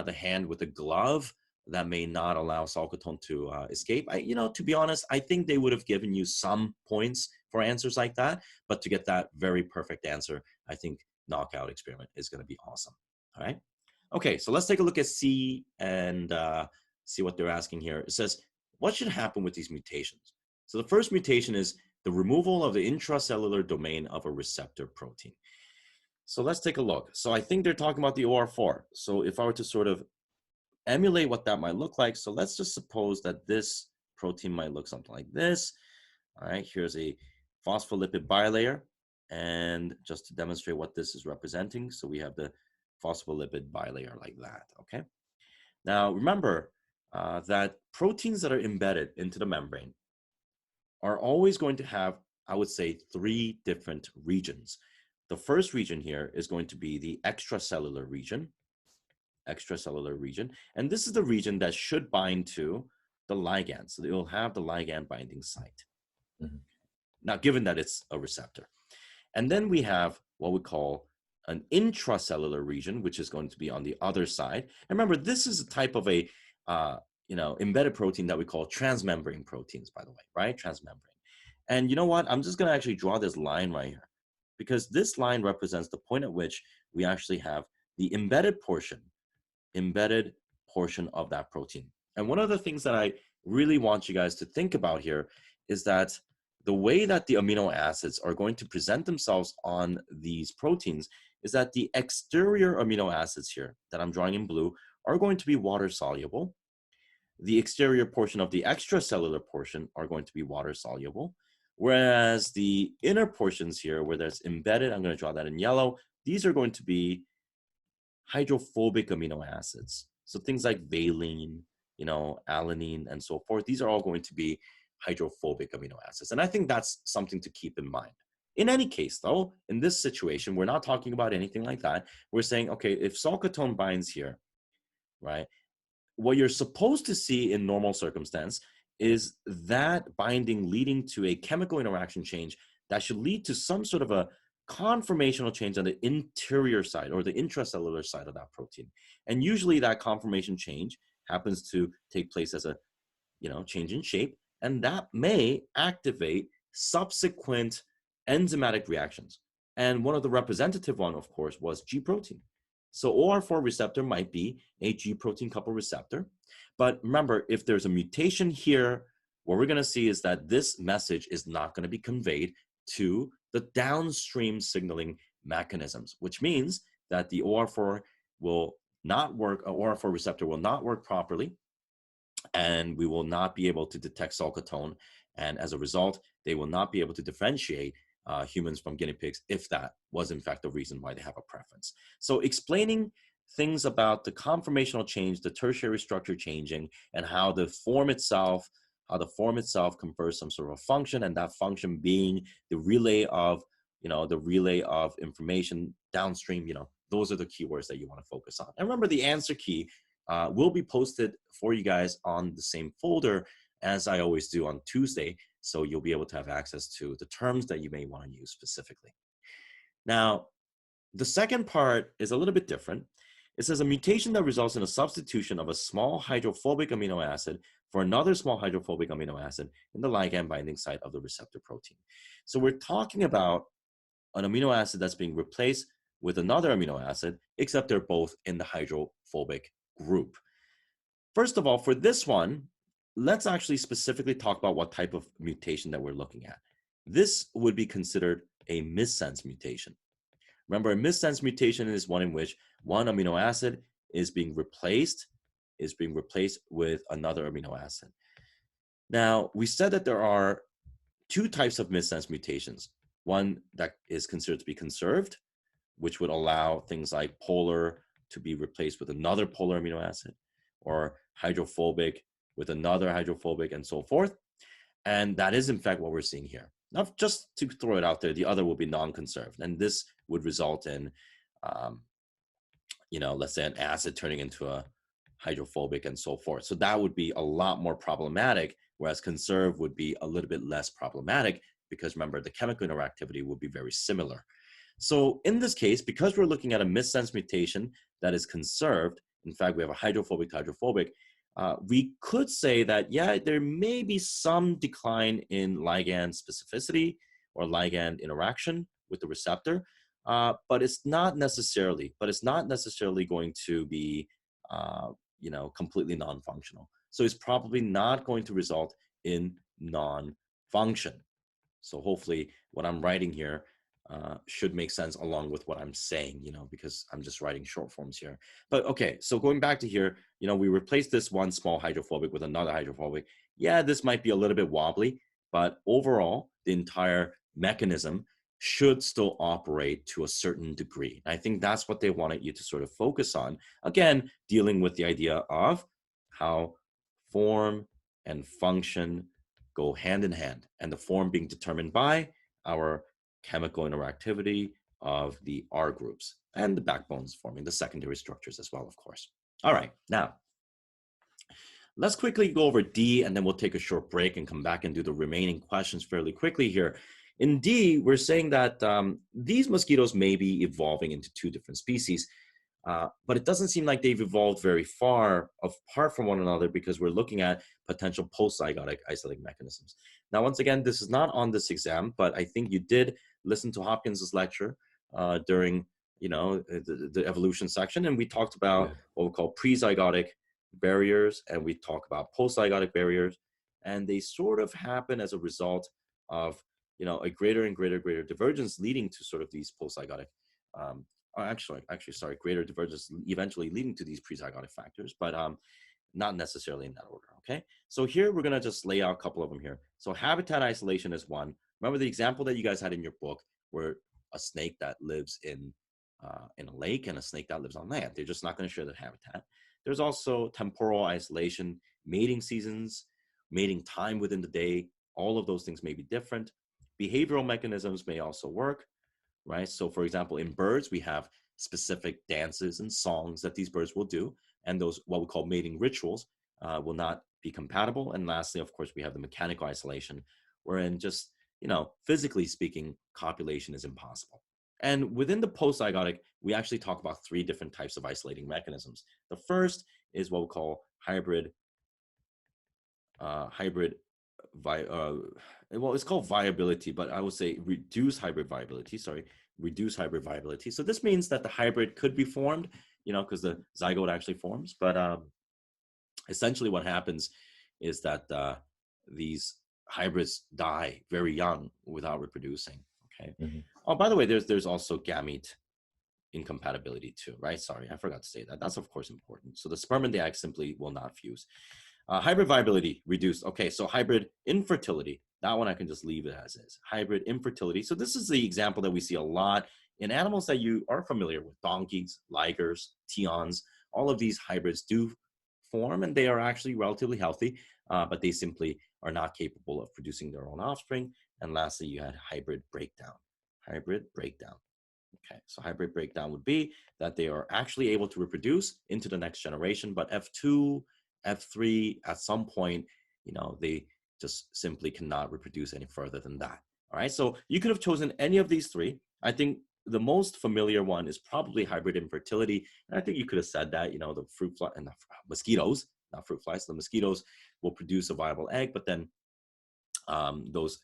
the hand with a glove that may not allow sulcatone to escape? To be honest, I think they would have given you some points for answers like that, but to get that very perfect answer, I think knockout experiment is going to be awesome. All right. Okay, so let's take a look at C and see what they're asking here. It says, what should happen with these mutations? So the first mutation is the removal of the intracellular domain of a receptor protein. So let's take a look. So I think they're talking about the OR4. So if I were to sort of emulate what that might look like, so let's just suppose that this protein might look something like this. All right, here's a phospholipid bilayer. And just to demonstrate what this is representing, so we have the phospholipid bilayer like that, okay? Now, remember that proteins that are embedded into the membrane are always going to have, I would say, 3 different regions. The first region here is going to be the extracellular region, and this is the region that should bind to the ligand, so it will have the ligand binding site. Now, given that it's a receptor. And then we have what we call an intracellular region, which is going to be on the other side. And remember, this is a type of a embedded protein that we call transmembrane proteins, by the way, right? Transmembrane. And you know what? I'm just going to actually draw this line right here, because this line represents the point at which we actually have the embedded portion of that protein. And one of the things that I really want you guys to think about here is that the way that the amino acids are going to present themselves on these proteins is that the exterior amino acids here that I'm drawing in blue are going to be water soluble. The exterior portion of the extracellular portion are going to be water soluble, whereas the inner portions here where that's embedded, I'm going to draw that in yellow, these are going to be hydrophobic amino acids. So things like valine, alanine, and so forth, these are all going to be hydrophobic amino acids. And I think that's something to keep in mind. In any case, though, in this situation, we're not talking about anything like that. We're saying, okay, if sulcotone binds here, right, what you're supposed to see in normal circumstance is that binding leading to a chemical interaction change that should lead to some sort of a conformational change on the interior side or the intracellular side of that protein. And usually that conformation change happens to take place as a change in shape, and that may activate subsequent enzymatic reactions. And one of the representative one, of course, was G protein. So OR4 receptor might be a G protein coupled receptor. But remember, if there's a mutation here, what we're going to see is that this message is not going to be conveyed to the downstream signaling mechanisms, which means that the OR4 will not work, OR4 receptor will not work properly, and we will not be able to detect sulcotone. And as a result, they will not be able to differentiate humans from guinea pigs if that was in fact the reason why they have a preference. So explaining things about the conformational change, the tertiary structure changing, and how the form itself confers some sort of a function, and that function being the relay of information downstream, those are the keywords that you want to focus on. And remember, the answer key will be posted for you guys on the same folder as I always do on Tuesday, so you'll be able to have access to the terms that you may want to use specifically. Now, the second part is a little bit different. It says a mutation that results in a substitution of a small hydrophobic amino acid for another small hydrophobic amino acid in the ligand binding site of the receptor protein. So we're talking about an amino acid that's being replaced with another amino acid, except they're both in the hydrophobic group. First of all, for this one, let's actually specifically talk about what type of mutation that we're looking at. This would be considered a missense mutation. Remember, a missense mutation is one in which one amino acid is being replaced with another amino acid. Now, we said that there are two types of missense mutations. One that is considered to be conserved, which would allow things like polar to be replaced with another polar amino acid, or hydrophobic with another hydrophobic, and so forth. And that is in fact what we're seeing here. Now, just to throw it out there, the other will be non-conserved, and this would result in, let's say an acid turning into a hydrophobic and so forth. So that would be a lot more problematic, whereas conserved would be a little bit less problematic because remember, the chemical interactivity would be very similar. So in this case, because we're looking at a missense mutation that is conserved, in fact, we have a hydrophobic to hydrophobic, we could say that, yeah, there may be some decline in ligand specificity or ligand interaction with the receptor, but it's not necessarily going to be, completely non-functional. So it's probably not going to result in non-function. So hopefully what I'm writing here should make sense along with what I'm saying, because I'm just writing short forms here. But okay, so going back to here, we replace this one small hydrophobic with another hydrophobic. Yeah, this might be a little bit wobbly, but overall, the entire mechanism should still operate to a certain degree. I think that's what they wanted you to sort of focus on. Again, dealing with the idea of how form and function go hand in hand, and the form being determined by our chemical interactivity of the R groups and the backbones forming the secondary structures as well, of course. All right, now let's quickly go over D, and then we'll take a short break and come back and do the remaining questions fairly quickly here. In D, we're saying that these mosquitoes may be evolving into two different species, but it doesn't seem like they've evolved very far apart from one another because we're looking at potential post-zygotic isolating mechanisms. Now, once again, this is not on this exam, but I think you did listen to Hopkins's lecture during the evolution section, and we talked about Yeah. what we call prezygotic barriers, and we talk about postzygotic barriers, and they sort of happen as a result of a greater and greater divergence leading to sort of these postzygotic greater divergence eventually leading to these prezygotic factors, but not necessarily in that order. Okay, so here we're going to just lay out a couple of them here. So habitat isolation is one. Remember the example that you guys had in your book where a snake that lives in a lake and a snake that lives on land, they're just not going to share their habitat. There's also temporal isolation, mating seasons, mating time within the day. All of those things may be different. Behavioral mechanisms may also work, right? So for example, in birds, we have specific dances and songs that these birds will do, and those, what we call mating rituals, will not be compatible. And lastly, of course, we have the mechanical isolation, wherein just, physically speaking, copulation is impossible. And within the postzygotic, we actually talk about three different types of isolating mechanisms. The first is what we call hybrid well, it's called viability, but I would say reduced hybrid viability. So this means that the hybrid could be formed, because the zygote actually forms. But essentially what happens is that these hybrids die very young without reproducing. Okay. Mm-hmm. Oh, by the way, there's also gamete incompatibility too, right? Sorry, I forgot to say that. That's of course important. So the sperm and the egg simply will not fuse. Hybrid viability reduced. Okay, so hybrid infertility, that one I can just leave it as is. Hybrid infertility. So this is the example that we see a lot in animals that you are familiar with: donkeys, ligers, teons. All of these hybrids do form, and they are actually relatively healthy, but they simply are not capable of producing their own offspring. And lastly, you had hybrid breakdown. Hybrid breakdown. Okay, so hybrid breakdown would be that they are actually able to reproduce into the next generation, but F2, F3, at some point, they just simply cannot reproduce any further than that. All right, so you could have chosen any of these three. I think the most familiar one is probably hybrid infertility. And I think you could have said that, the fruit fly and the mosquitoes, not fruit flies, the mosquitoes will produce a viable egg, but then those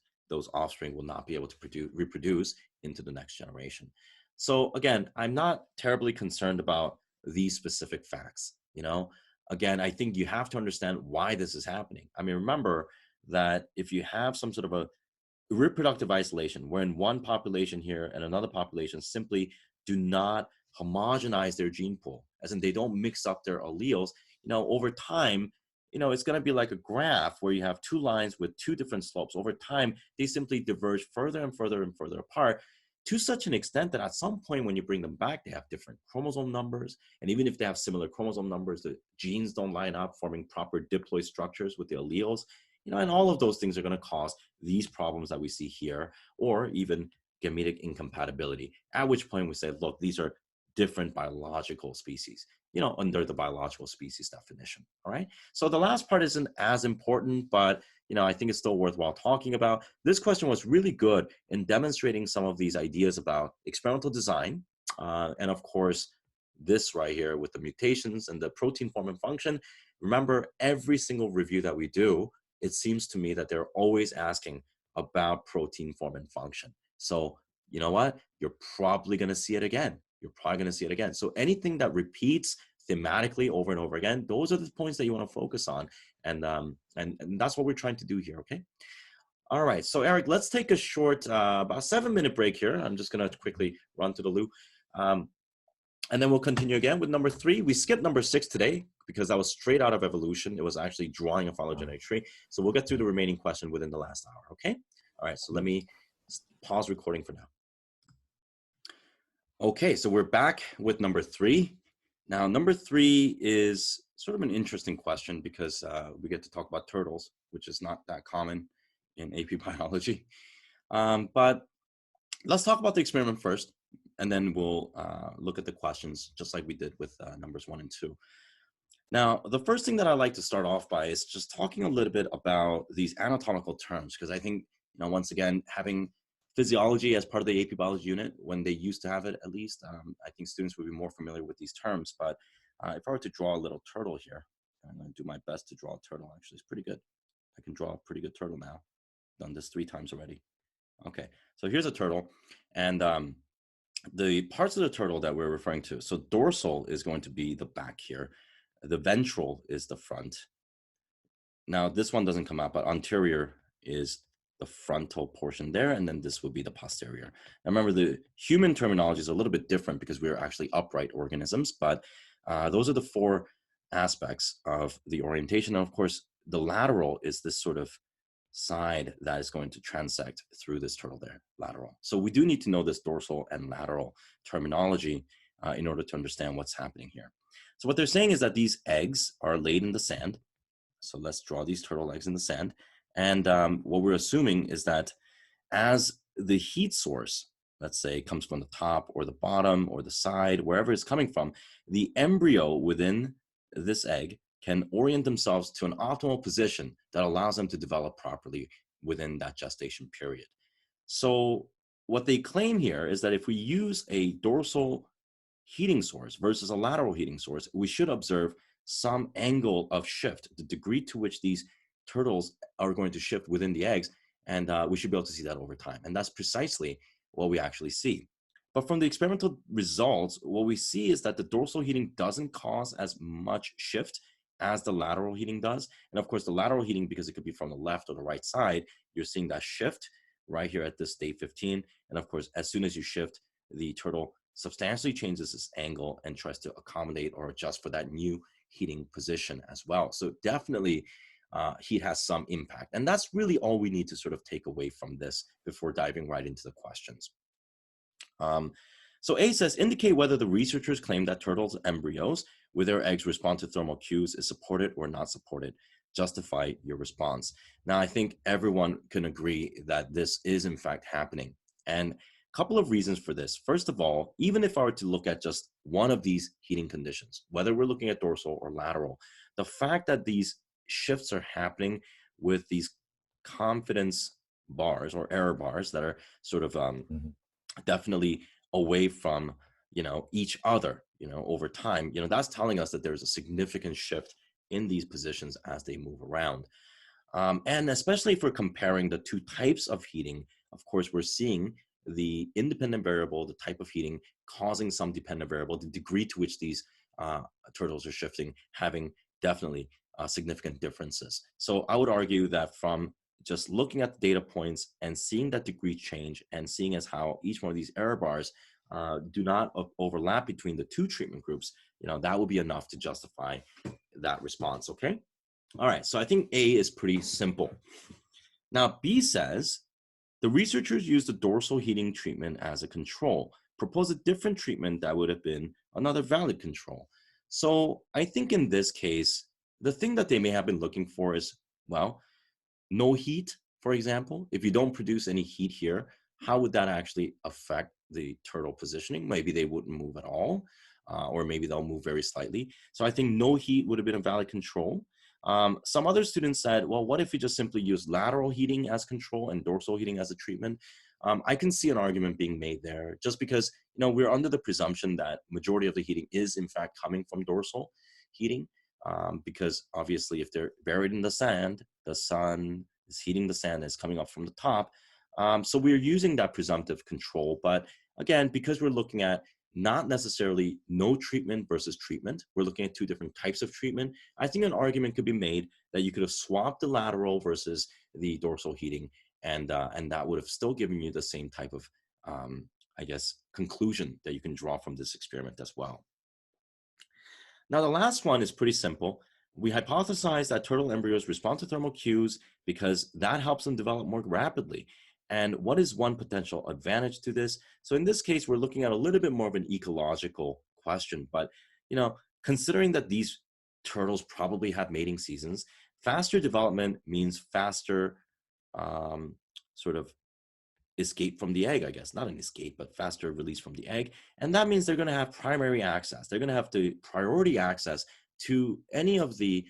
offspring will not be able to reproduce into the next generation. So again, I'm not terribly concerned about these specific facts. Again, I think you have to understand why this is happening. I mean, remember that if you have some sort of a reproductive isolation, wherein one population here and another population simply do not homogenize their gene pool, as in they don't mix up their alleles, over time, it's going to be like a graph where you have two lines with two different slopes. Over time, they simply diverge further and further and further apart, to such an extent that at some point when you bring them back, they have different chromosome numbers. And even if they have similar chromosome numbers, the genes don't line up, forming proper diploid structures with the alleles. And all of those things are going to cause these problems that we see here, or even gametic incompatibility, at which point we say, look, these are different biological species, under the biological species definition. All right. So the last part isn't as important, but I think it's still worthwhile talking about. This question was really good in demonstrating some of these ideas about experimental design. And of course, this right here with the mutations and the protein form and function. Remember, every single review that we do, it seems to me that they're always asking about protein form and function. So you know what? You're probably going to see it again. So anything that repeats thematically over and over again, those are the points that you want to focus on. And that's what we're trying to do here, okay? All right, so Eric, let's take a short, about 7-minute break here. I'm just going to quickly run to the loo. And then we'll continue again with number 3. We skipped number 6 today because that was straight out of evolution. It was actually drawing a phylogenetic tree. So we'll get through the remaining question within the last hour, okay? All right, so let me pause recording for now. Okay, so we're back with number 3. Now, number 3 is sort of an interesting question because we get to talk about turtles, which is not that common in AP biology. But let's talk about the experiment first, and then we'll look at the questions just like we did with numbers 1 and 2. Now, the first thing that I like to start off by is just talking a little bit about these anatomical terms, because I think, once again, having physiology as part of the AP biology unit, when they used to have it at least, I think students would be more familiar with these terms. But if I were to draw a little turtle here, I'm going to do my best to draw a turtle. Actually, it's pretty good. I can draw a pretty good turtle now. Done this 3 times already. Okay, so here's a turtle, and the parts of the turtle that we're referring to, so dorsal is going to be the back here, the ventral is the front. Now this one doesn't come out, but anterior is the frontal portion there, and then this will be the posterior. Now remember, the human terminology is a little bit different because we're actually upright organisms, but those are the four aspects of the orientation. And of course, the lateral is this sort of side that is going to transect through this turtle there, lateral. So we do need to know this dorsal and lateral terminology in order to understand what's happening here. So what they're saying is that these eggs are laid in the sand. So let's draw these turtle eggs in the sand. And what we're assuming is that as the heat source, let's say, comes from the top or the bottom or the side, wherever it's coming from, the embryo within this egg can orient themselves to an optimal position that allows them to develop properly within that gestation period. So what they claim here is that if we use a dorsal heating source versus a lateral heating source, we should observe some angle of shift, the degree to which these turtles are going to shift within the eggs, and we should be able to see that over time. And that's precisely what we actually see. But from the experimental results, what we see is that the dorsal heating doesn't cause as much shift as the lateral heating does. And of course, the lateral heating, because it could be from the left or the right side, you're seeing that shift right here at this day 15. And of course, as soon as you shift, the turtle substantially changes its angle and tries to accommodate or adjust for that new heating position as well. So definitely heat has some impact. And that's really all we need to sort of take away from this before diving right into the questions. So A says, indicate whether the researchers claim that turtles' embryos with their eggs respond to thermal cues is supported or not supported. Justify your response. Now, I think everyone can agree that this is in fact happening. And a couple of reasons for this. First of all, even if I were to look at just one of these heating conditions, whether we're looking at dorsal or lateral, the fact that these shifts are happening with these confidence bars or error bars that are sort of definitely away from each other over time, that's telling us that there's a significant shift in these positions as they move around. And especially if we're comparing the two types of heating, of course, we're seeing the independent variable, the type of heating, causing some dependent variable, the degree to which these turtles are shifting, having definitely significant differences. So I would argue that from just looking at the data points and seeing that degree change and seeing as how each one of these error bars do not overlap between the two treatment groups, that would be enough to justify that response, okay? All right, so I think A is pretty simple. Now, B says, the researchers used the dorsal heating treatment as a control, propose a different treatment that would have been another valid control. So I think in this case, the thing that they may have been looking for is, well, no heat, for example. If you don't produce any heat here, how would that actually affect the turtle positioning? Maybe they wouldn't move at all, or maybe they'll move very slightly. So I think no heat would have been a valid control. Some other students said, well, what if we just simply use lateral heating as control and dorsal heating as a treatment? I can see an argument being made there just because, we're under the presumption that majority of the heating is in fact coming from dorsal heating. Because obviously if they're buried in the sand, the sun is heating the sand that's coming up from the top. So we're using that presumptive control. But again, because we're looking at not necessarily no treatment versus treatment, we're looking at two different types of treatment. I think an argument could be made that you could have swapped the lateral versus the dorsal heating, and that would have still given you the same type of, I guess, conclusion that you can draw from this experiment as well. Now, the last one is pretty simple. We hypothesize that turtle embryos respond to thermal cues because that helps them develop more rapidly. And what is one potential advantage to this? So in this case, we're looking at a little bit more of an ecological question, but considering that these turtles probably have mating seasons, faster development means faster sort of escape from the egg, I guess, not an escape, but faster release from the egg. And that means they're going to have primary access. They're going to have the priority access to any of the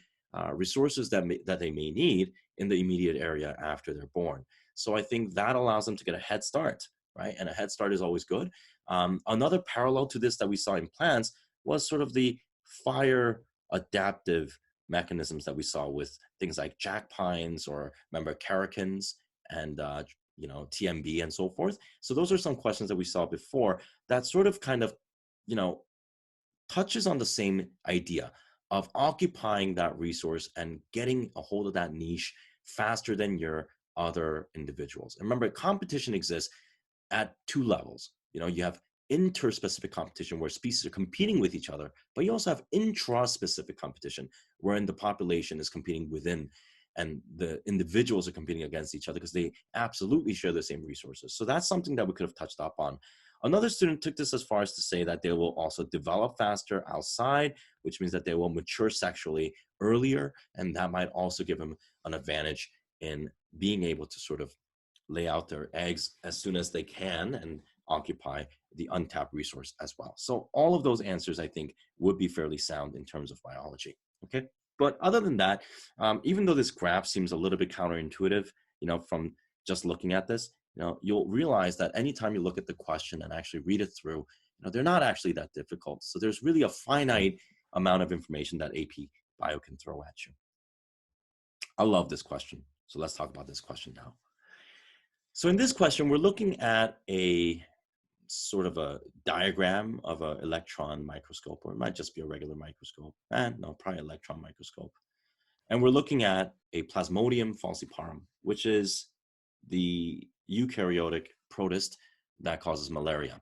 resources that they may need in the immediate area after they're born. So I think that allows them to get a head start, right? And a head start is always good. Another parallel to this that we saw in plants was sort of the fire adaptive mechanisms that we saw with things like jack pines, or remember carricins and TMB and so forth. So those are some questions that we saw before that sort of kind of, touches on the same idea of occupying that resource and getting a hold of that niche faster than your other individuals. And remember, competition exists at two levels. You have interspecific competition where species are competing with each other, but you also have intraspecific competition wherein the population is competing within and the individuals are competing against each other because they absolutely share the same resources. So that's something that we could have touched up on. Another student took this as far as to say that they will also develop faster outside, which means that they will mature sexually earlier, and that might also give them an advantage in being able to sort of lay out their eggs as soon as they can and occupy the untapped resource as well. So all of those answers, I think, would be fairly sound in terms of biology, okay? But other than that, even though this graph seems a little bit counterintuitive, from just looking at this, you'll realize that anytime you look at the question and actually read it through, they're not actually that difficult. So there's really a finite amount of information that AP Bio can throw at you. I love this question. So let's talk about this question now. So in this question, we're looking at a sort of a diagram of an electron microscope, or it might just be a regular microscope. No, probably electron microscope. And we're looking at a Plasmodium falciparum, which is the eukaryotic protist that causes malaria.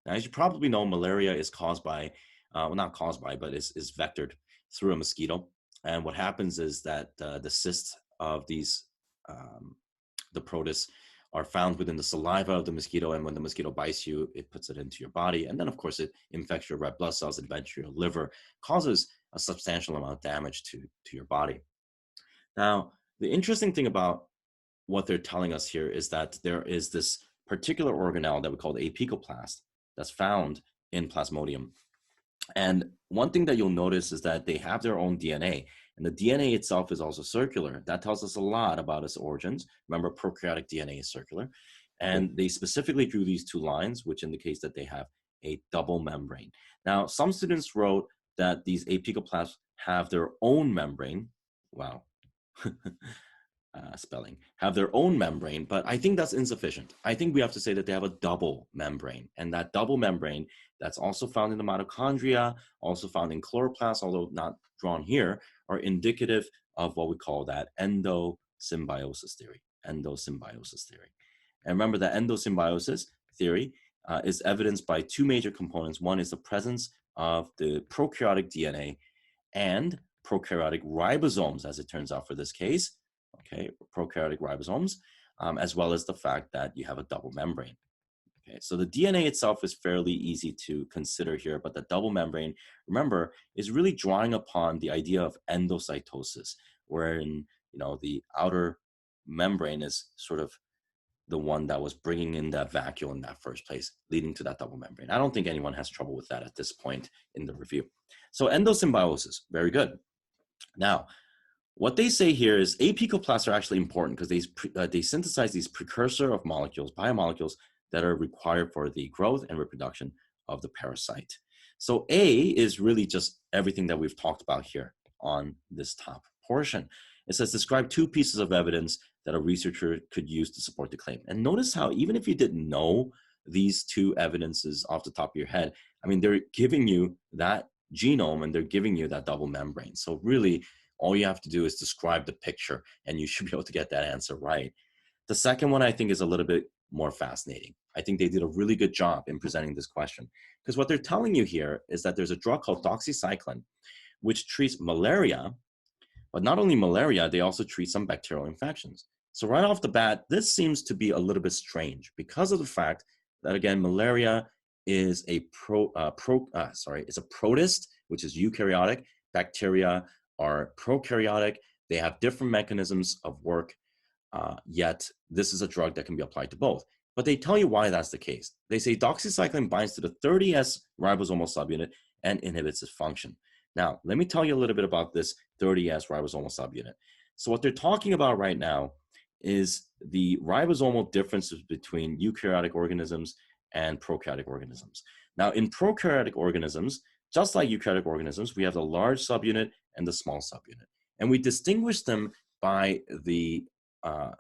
Now, as you probably know, malaria is caused by, well, not caused by, but is vectored through a mosquito. And what happens is that the cysts of these, the protists, are found within the saliva of the mosquito, and when the mosquito bites you, it puts it into your body, and then of course it infects your red blood cells, it infects your liver, causes a substantial amount of damage to your body. Now, the interesting thing about what they're telling us here is that there is this particular organelle that we call the apicoplast that's found in Plasmodium. And one thing that you'll notice is that they have their own DNA, and the DNA itself is also circular. That tells us a lot about its origins. Remember, prokaryotic DNA is circular. And they specifically drew these two lines, which indicates that they have a double membrane. Now, some students wrote that these apicoplasts have their own membrane. Wow. Spelling, have their own membrane, but I think that's insufficient. I think we have to say that they have a double membrane, and that double membrane that's also found in the mitochondria, also found in chloroplasts, although not drawn here, are indicative of what we call that endosymbiosis theory. Endosymbiosis theory. And remember that endosymbiosis theory is evidenced by two major components. One is the presence of the prokaryotic DNA and prokaryotic ribosomes, as it turns out for this case. Okay, prokaryotic ribosomes, as well as the fact that you have a double membrane. Okay, so the DNA itself is fairly easy to consider here, but the double membrane, remember, is really drawing upon the idea of endocytosis, wherein the outer membrane is sort of the one that was bringing in that vacuole in that first place, leading to that double membrane. I don't think anyone has trouble with that at this point in the review. So endosymbiosis, very good. Now, what they say here is apicoplasts are actually important because they synthesize these precursor of molecules, biomolecules, that are required for the growth and reproduction of the parasite. So A is really just everything that we've talked about here on this top portion. It says, describe two pieces of evidence that a researcher could use to support the claim. And notice how even if you didn't know these two evidences off the top of your head, I mean, they're giving you that genome and they're giving you that double membrane. So really, all you have to do is describe the picture and you should be able to get that answer right. The second one I think is a little bit more fascinating. I think they did a really good job in presenting this question because what they're telling you here is that there's a drug called doxycycline, which treats malaria, but not only malaria, they also treat some bacterial infections. So right off the bat, this seems to be a little bit strange because of the fact that, again, malaria is a it's a protist, which is eukaryotic. Bacteria are prokaryotic. They have different mechanisms of work, yet this is a drug that can be applied to both. But they tell you why that's the case. They say doxycycline binds to the 30S ribosomal subunit and inhibits its function. Now, let me tell you a little bit about this 30S ribosomal subunit. So what they're talking about right now is the ribosomal differences between eukaryotic organisms and prokaryotic organisms. Now, in prokaryotic organisms, just like eukaryotic organisms, we have the large subunit and the small subunit. And we distinguish them by the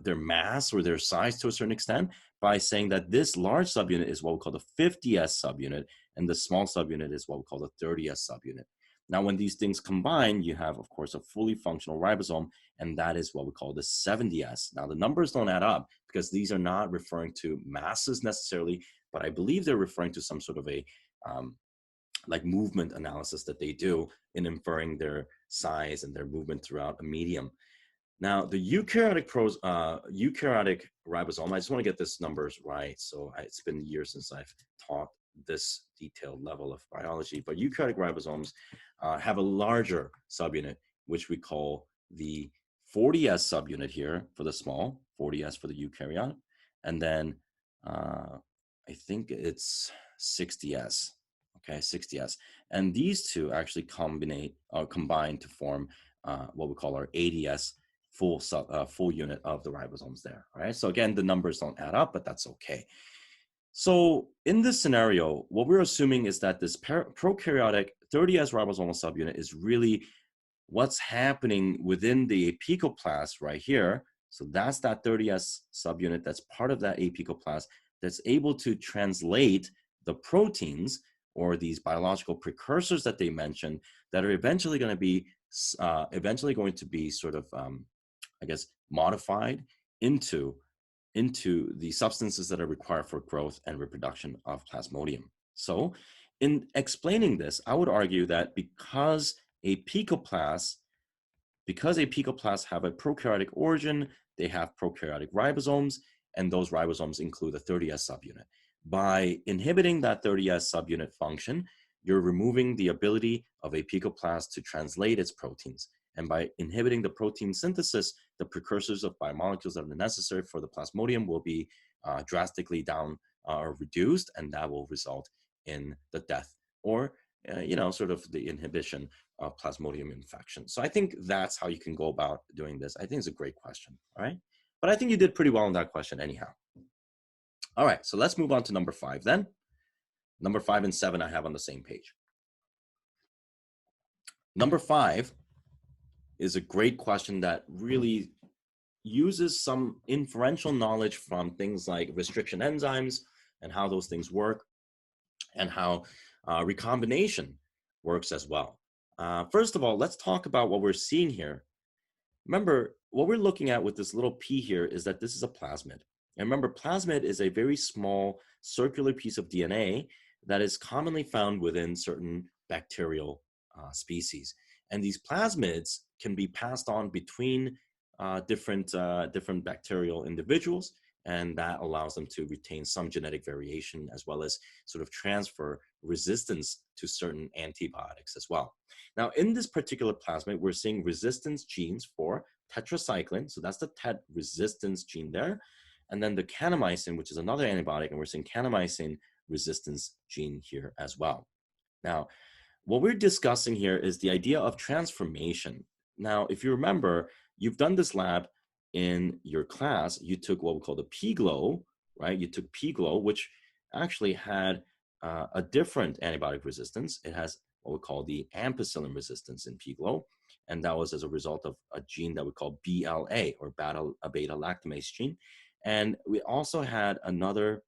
their mass or their size to a certain extent by saying that this large subunit is what we call the 50s subunit, and the small subunit is what we call the 30s subunit. Now, when these things combine, you have, of course, a fully functional ribosome, and that is what we call the 70s. Now, the numbers don't add up because these are not referring to masses necessarily, but I believe they're referring to some sort of a like movement analysis that they do in inferring their size and their movement throughout a medium. Now, the eukaryotic ribosome, I just want to get this numbers right. So it's been years since I've taught this detailed level of biology, but eukaryotic ribosomes have a larger subunit, which we call the 40s subunit here for the small, 40s for the eukaryote, and then I think it's 60s. Okay, 60s, and these two actually combine to form what we call our 80s full unit of the ribosomes there. All right, so again, the numbers don't add up, but that's okay. So in this scenario, what we're assuming is that this prokaryotic 30s ribosomal subunit is really what's happening within the apicoplast right here. So that's that 30s subunit that's part of that apicoplast that's able to translate the proteins or these biological precursors that they mentioned that are eventually going to be sort of I guess modified into the substances that are required for growth and reproduction of Plasmodium. So in explaining this, I would argue that because apicoplasts have a prokaryotic origin, they have prokaryotic ribosomes, and those ribosomes include a 30s subunit. By inhibiting that 30s subunit function, you're removing the ability of apicoplast to translate its proteins. And by inhibiting the protein synthesis, the precursors of biomolecules that are necessary for the Plasmodium will be drastically down or reduced, and that will result in the death or sort of the inhibition of Plasmodium infection. So I think that's how you can go about doing this. I think it's a great question, all right? But I think you did pretty well on that question anyhow. All right, so let's move on to number 5 then. Number 5 and 7 I have on the same page. Number 5 is a great question that really uses some inferential knowledge from things like restriction enzymes and how those things work and how recombination works as well. First of all, let's talk about what we're seeing here. Remember, what we're looking at with this little p here is that this is a plasmid. And remember, plasmid is a very small circular piece of DNA that is commonly found within certain bacterial species. And these plasmids can be passed on between different bacterial individuals, and that allows them to retain some genetic variation as well as sort of transfer resistance to certain antibiotics as well. Now, in this particular plasmid, we're seeing resistance genes for tetracycline. So that's the TET resistance gene there. And then the kanamycin, which is another antibiotic, and we're seeing kanamycin resistance gene here as well. Now, what we're discussing here is the idea of transformation. Now, if you remember, you've done this lab in your class. You took what we call the P-glow, right? You took P-glow, which actually had a different antibiotic resistance. It has what we call the ampicillin resistance in P-glow, and that was as a result of a gene that we call BLA, or beta lactamase gene. And we also had another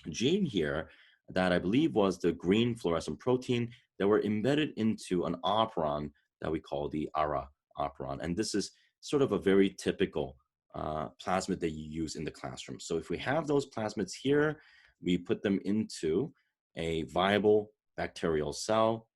gene here that I believe was the green fluorescent protein that were embedded into an operon that we call the Ara Operon. And this is sort of a very typical plasmid that you use in the classroom. So if we have those plasmids here, we put them into a viable bacterial cell,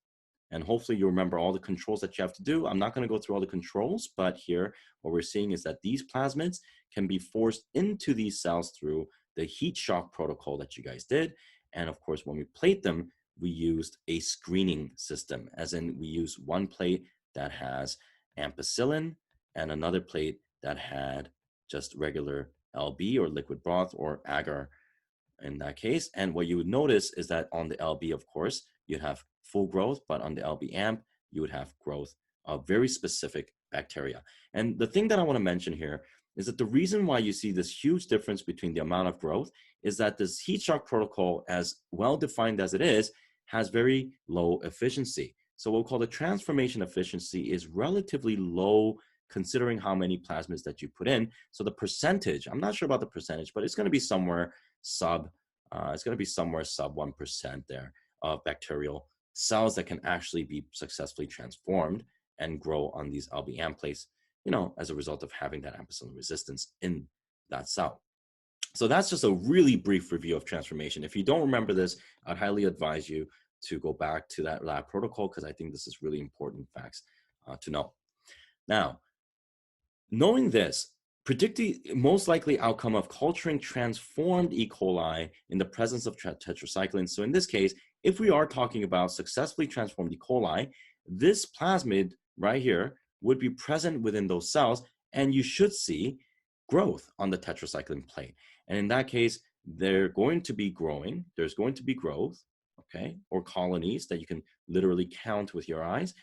and hopefully you remember all the controls that you have to do. I'm not going to go through all the controls, but here what we're seeing is that these plasmids can be forced into these cells through the heat shock protocol that you guys did. And of course, when we plate them, we used a screening system, as in we use one plate that has ampicillin and another plate that had just regular LB or liquid broth or agar in that case. And what you would notice is that on the LB, of course, you'd have full growth, but on the LB amp, you would have growth of very specific bacteria. And the thing that I want to mention here is that the reason why you see this huge difference between the amount of growth is that this heat shock protocol, as well defined as it is, has very low efficiency. So what we call the transformation efficiency is relatively low considering how many plasmids that you put in. So the percentage, I'm not sure about the percentage, but it's going to be somewhere sub 1% there of bacterial cells that can actually be successfully transformed and grow on these LB amplates, as a result of having that ampicillin resistance in that cell. So that's just a really brief review of transformation. If you don't remember this, I'd highly advise you to go back to that lab protocol, because I think this is really important facts to know. Now, knowing this, predict the most likely outcome of culturing transformed E. coli in the presence of tetracycline. So in this case, if we are talking about successfully transformed E. coli, this plasmid right here would be present within those cells, and you should see growth on the tetracycline plate. And in that case, they're going to be growing. There's going to be growth, okay, or colonies that you can literally count with your eyes.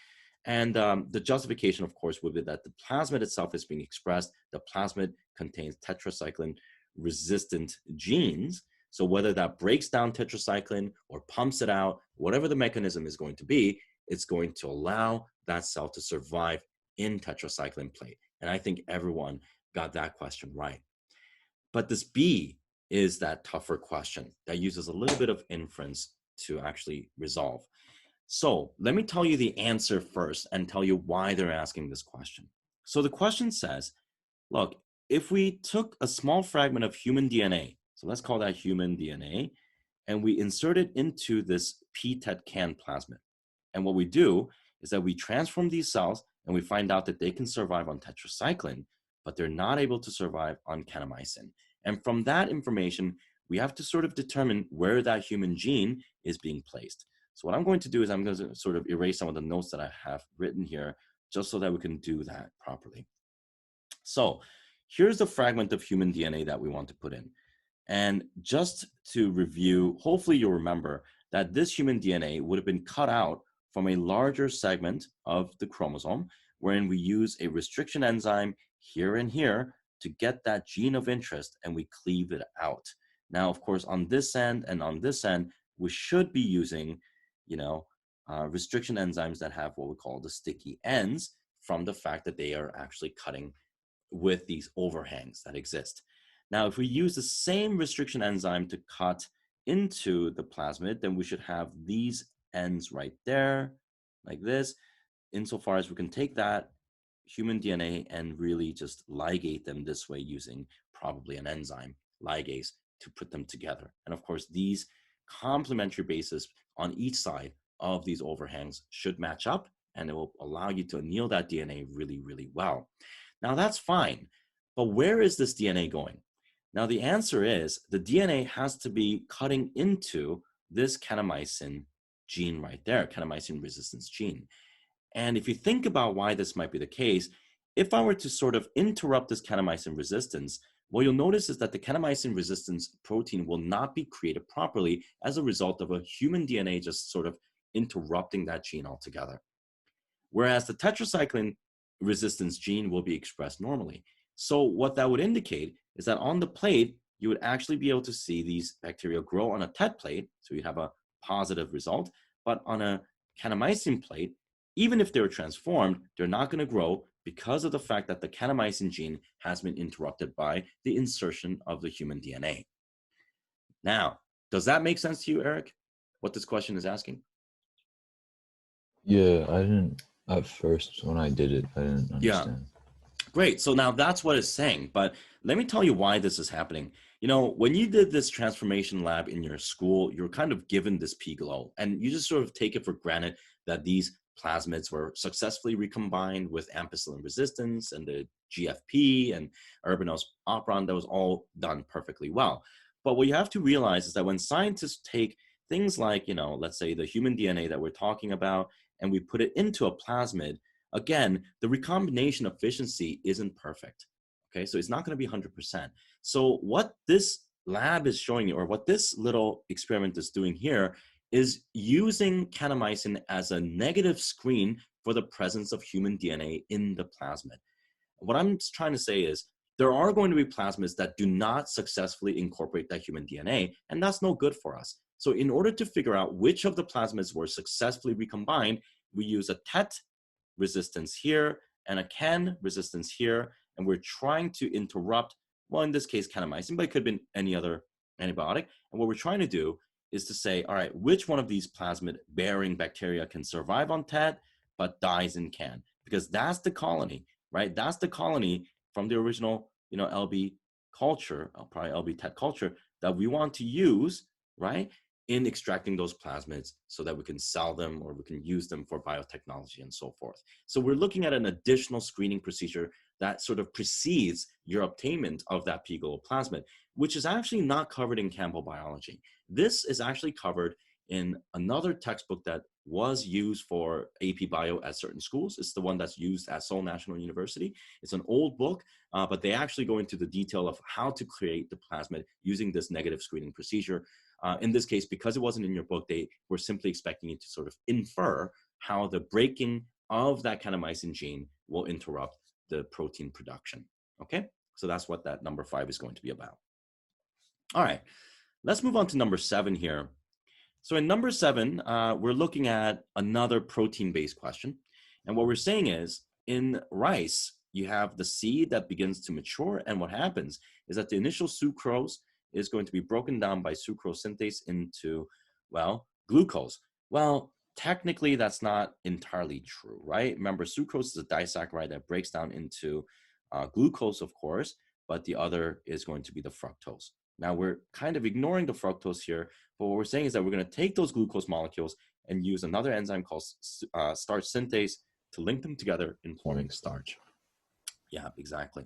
And the justification, of course, would be that the plasmid itself is being expressed. The plasmid contains tetracycline resistant genes. So whether that breaks down tetracycline or pumps it out, whatever the mechanism is going to be, it's going to allow that cell to survive in tetracycline plate. And I think everyone got that question right. But this B is that tougher question that uses a little bit of inference to actually resolve. So let me tell you the answer first and tell you why they're asking this question. So the question says, look, if we took a small fragment of human DNA, so let's call that human DNA, and we insert it into this PTET can plasmid. And what we do is that we transform these cells and we find out that they can survive on tetracycline, but they're not able to survive on kanamycin. And from that information, we have to sort of determine where that human gene is being placed. So what I'm going to do is I'm going to sort of erase some of the notes that I have written here, just so that we can do that properly. So here's the fragment of human DNA that we want to put in. And just to review, hopefully you'll remember that this human DNA would have been cut out from a larger segment of the chromosome, wherein we use a restriction enzyme here and here to get that gene of interest, and we cleave it out. Now, of course, on this end and on this end, we should be using, restriction enzymes that have what we call the sticky ends, from the fact that they are actually cutting with these overhangs that exist. Now, if we use the same restriction enzyme to cut into the plasmid, then we should have these ends right there, like this, insofar as we can take that human DNA and really just ligate them this way using probably an enzyme, ligase, to put them together. And of course, these complementary bases on each side of these overhangs should match up, and it will allow you to anneal that DNA really, really well. Now, that's fine, but where is this DNA going? Now, the answer is the DNA has to be cutting into this kanamycin gene right there, kanamycin resistance gene. And if you think about why this might be the case, if I were to sort of interrupt this kanamycin resistance, what you'll notice is that the kanamycin resistance protein will not be created properly as a result of a human DNA just sort of interrupting that gene altogether. Whereas the tetracycline resistance gene will be expressed normally. So what that would indicate is that on the plate, you would actually be able to see these bacteria grow on a TET plate, so you'd have a positive result, but on a kanamycin plate, even if they're transformed, they're not going to grow because of the fact that the kanamycin gene has been interrupted by the insertion of the human DNA. Now, does that make sense to you, Eric, what this question is asking? Yeah, I didn't, at first, when I did it, I didn't understand. Yeah. Great. So now that's what it's saying. But let me tell you why this is happening. When you did this transformation lab in your school, you're kind of given this P-glow, and you just sort of take it for granted that these plasmids were successfully recombined with ampicillin resistance and the GFP and Ara Operon. That was all done perfectly well. But what you have to realize is that when scientists take things like, let's say the human DNA that we're talking about, and we put it into a plasmid, again, the recombination efficiency isn't perfect. Okay, so it's not going to be 100%. So what this lab is showing you, or what this little experiment is doing here, is using kanamycin as a negative screen for the presence of human DNA in the plasmid. What I'm trying to say is there are going to be plasmids that do not successfully incorporate that human DNA, and that's no good for us. So in order to figure out which of the plasmids were successfully recombined, we use a TET resistance here and a CAN resistance here, and we're trying to interrupt, well, in this case, kanamycin, but it could have been any other antibiotic. And what we're trying to do is to say, all right, which one of these plasmid-bearing bacteria can survive on TET but dies in CAN? Because that's the colony, right? That's the colony from the original, LB culture, probably LB TET culture, that we want to use, right, in extracting those plasmids so that we can sell them or we can use them for biotechnology and so forth. So we're looking at an additional screening procedure that sort of precedes your obtainment of that pea plasmid, which is actually not covered in Campbell biology. This is actually covered in another textbook that was used for AP Bio at certain schools. It's the one that's used at Seoul National University. It's an old book, but they actually go into the detail of how to create the plasmid using this negative screening procedure. In this case, because it wasn't in your book, they were simply expecting you to sort of infer how the breaking of that kanamycin gene will interrupt the protein production. Okay, so that's what that number 5 is going to be about. All right, let's move on to number 7 here. So in number 7, we're looking at another protein-based question. And what we're saying is, in rice, you have the seed that begins to mature, and what happens is that the initial sucrose is going to be broken down by sucrose synthase into, well, glucose. Well, technically, that's not entirely true, right? Remember, sucrose is a disaccharide that breaks down into glucose, of course, but the other is going to be the fructose. Now, we're kind of ignoring the fructose here, but what we're saying is that we're going to take those glucose molecules and use another enzyme called starch synthase to link them together in forming starch. Yeah, exactly.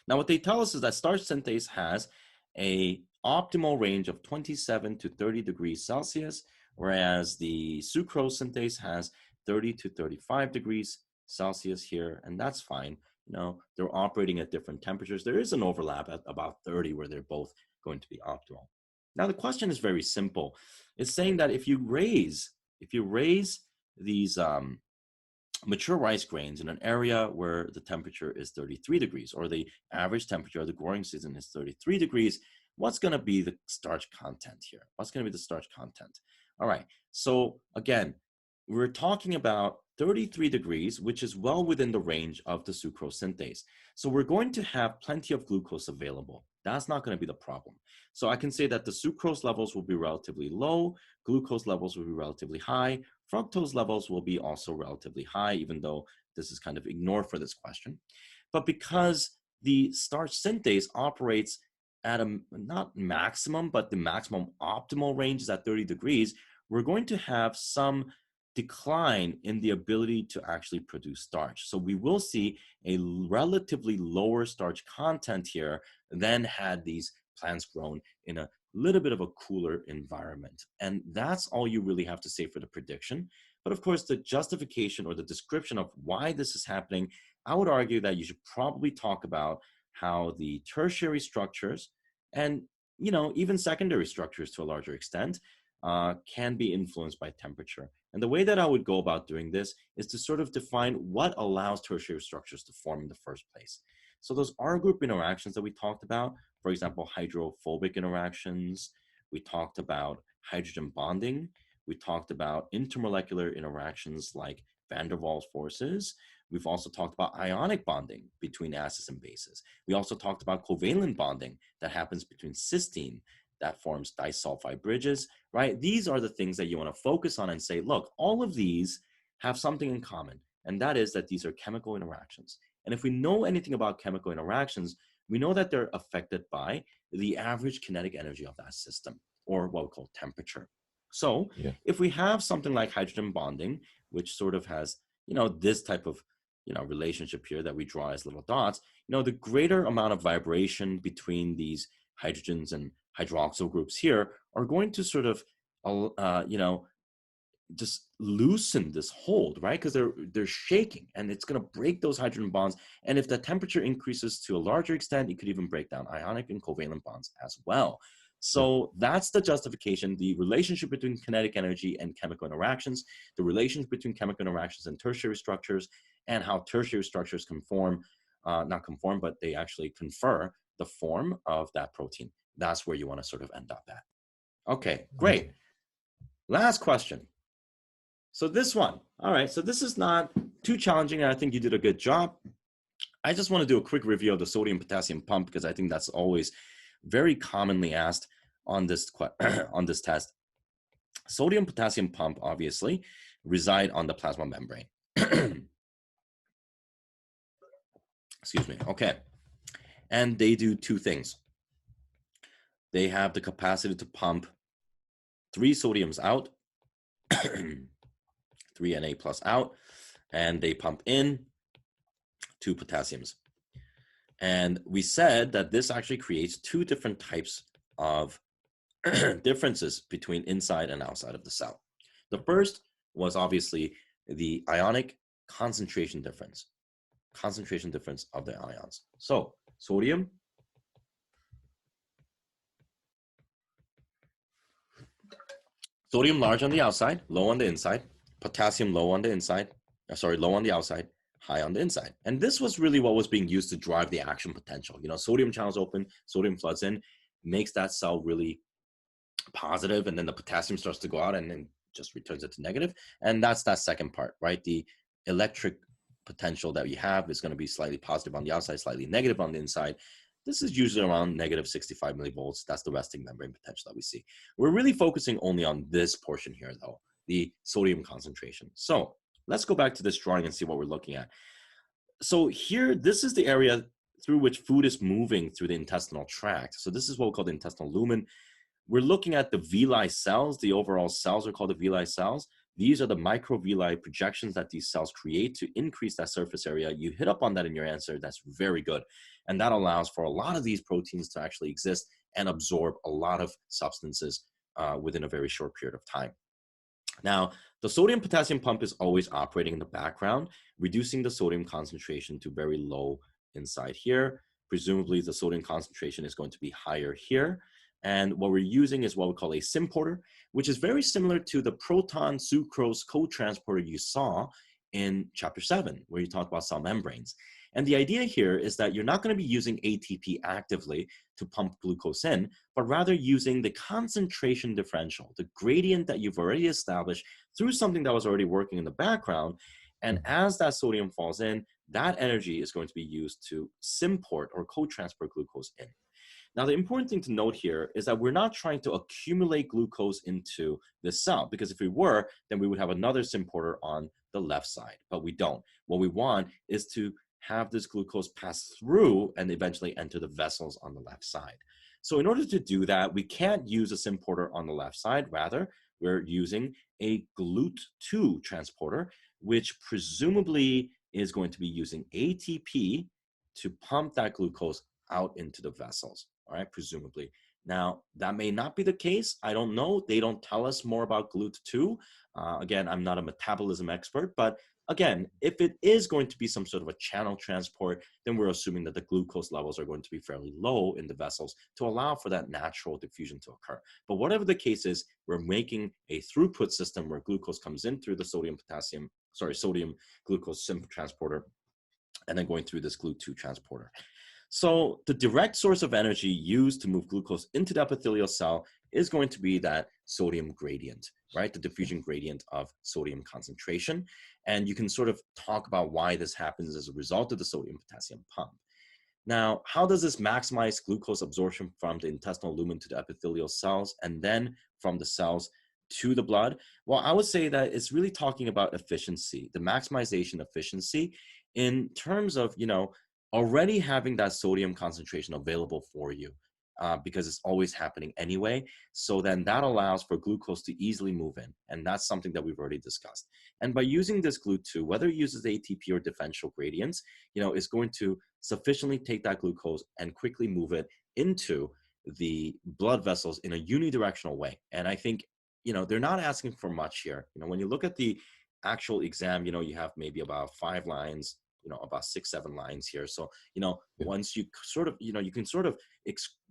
Now, what they tell us is that starch synthase has an optimal range of 27 to 30 degrees Celsius, whereas the sucrose synthase has 30 to 35 degrees Celsius here, and that's fine. They're operating at different temperatures. There is an overlap at about 30 where they're both going to be optimal. Now, the question is very simple. It's saying that if you raise these mature rice grains in an area where the temperature is 33 degrees, or the average temperature of the growing season is 33 degrees, what's going to be the starch content here? What's going to be the starch content? All right, so again, we're talking about 33 degrees, which is well within the range of the sucrose synthase. So we're going to have plenty of glucose available. That's not going to be the problem. So I can say that the sucrose levels will be relatively low, glucose levels will be relatively high, fructose levels will be also relatively high, even though this is kind of ignored for this question. But because the starch synthase operates at a not maximum, but the maximum optimal range is at 30 degrees, we're going to have some decline in the ability to actually produce starch. So we will see a relatively lower starch content here than had these plants grown in a little bit of a cooler environment. And that's all you really have to say for the prediction. But of course, the justification or the description of why this is happening, I would argue that you should probably talk about how the tertiary structures and even secondary structures to a larger extent can be influenced by temperature. And the way that I would go about doing this is to sort of define what allows tertiary structures to form in the first place. So those R group interactions that we talked about, for example, hydrophobic interactions, we talked about hydrogen bonding, we talked about intermolecular interactions like van der Waals forces. We've also talked about ionic bonding between acids and bases. We also talked about covalent bonding that happens between cysteine that forms disulfide bridges, right? These are the things that you want to focus on and say, look, all of these have something in common, and that is that these are chemical interactions. And if we know anything about chemical interactions, we know that they're affected by the average kinetic energy of that system, or what we call temperature. So if we have something like hydrogen bonding, which sort of has, this type of, relationship here that we draw as little dots, the greater amount of vibration between these hydrogens and hydroxyl groups here are going to sort of, just loosen this hold, right? Because they're shaking, and it's going to break those hydrogen bonds. And if the temperature increases to a larger extent, it could even break down ionic and covalent bonds as well. So that's the justification, the relationship between kinetic energy and chemical interactions, the relationship between chemical interactions and tertiary structures, and how tertiary structures conform, not conform, but they actually confer the form of that protein. That's where you want to sort of end up at. Okay, great. Last question. So this one, all right, so this is not too challenging, and I think you did a good job. I just want to do a quick review of the sodium-potassium pump because I think that's always very commonly asked on this on this test. Sodium-potassium pump obviously reside on the plasma membrane. Excuse me. Okay, and they do two things. They have the capacity to pump 3 sodiums out, 3 Na plus out, and they pump in 2 potassiums. And we said that this actually creates 2 different types of differences between inside and outside of the cell. The first was obviously the ionic concentration difference of the ions. So sodium large on the outside, low on the inside. Potassium low on the inside, low on the outside, high on the inside. And this was really what was being used to drive the action potential. You know, sodium channels open, sodium floods in, makes that cell really positive, and then the potassium starts to go out and then just returns it to negative. And that's that second part, right? The electric potential that you have is going to be slightly positive on the outside, slightly negative on the inside. This is usually around negative 65 millivolts. That's the resting membrane potential that we see. We're really focusing only on this portion here, though, the sodium concentration. So let's go back to this drawing and see what we're looking at. So here, this is the area through which food is moving through the intestinal tract. So this is what we call the intestinal lumen. We're looking at the villi cells. The overall cells are called the villi cells. These are the microvilli projections that these cells create to increase that surface area. You hit up on that in your answer. That's very good. And that allows for a lot of these proteins to actually exist and absorb a lot of substances within a very short period of time. Now, the sodium-potassium pump is always operating in the background, reducing the sodium concentration to very low inside here. Presumably, the sodium concentration is going to be higher here. And what we're using is what we call a symporter, which is very similar to the proton sucrose co-transporter you saw in chapter 7, where you talk about cell membranes. And the idea here is that you're not going to be using ATP actively to pump glucose in, but rather using the concentration differential, the gradient that you've already established through something that was already working in the background. And as that sodium falls in, that energy is going to be used to symport or co-transport glucose in. Now, the important thing to note here is that we're not trying to accumulate glucose into the cell, because if we were, then we would have another symporter on the left side, but we don't. What we want is to have this glucose pass through and eventually enter the vessels on the left side. So in order to do that, we can't use a symporter on the left side. Rather, we're using a GLUT2 transporter, which presumably is going to be using ATP to pump that glucose out into the vessels. All right, presumably. Now, that may not be the case. I don't know. They don't tell us more about GLUT2. Again, I'm not a metabolism expert, but again, if it is going to be some sort of a channel transport, then we're assuming that the glucose levels are going to be fairly low in the vessels to allow for that natural diffusion to occur. But whatever the case is, we're making a throughput system where glucose comes in through the sodium glucose transporter, and then going through this GLUT2 transporter. So the direct source of energy used to move glucose into the epithelial cell is going to be that sodium gradient, right? The diffusion gradient of sodium concentration. And you can sort of talk about why this happens as a result of the sodium-potassium pump. Now, how does this maximize glucose absorption from the intestinal lumen to the epithelial cells and then from the cells to the blood? Well, I would say that it's really talking about efficiency, the maximization efficiency in terms of, already having that sodium concentration available for you because it's always happening anyway. So then that allows for glucose to easily move in. And that's something that we've already discussed. And by using this GLUT2, whether it uses ATP or differential gradients, it's going to sufficiently take that glucose and quickly move it into the blood vessels in a unidirectional way. And I think, they're not asking for much here. When you look at the actual exam, you have maybe about 5 lines, about 6-7 lines here. So, once you sort of, you can sort of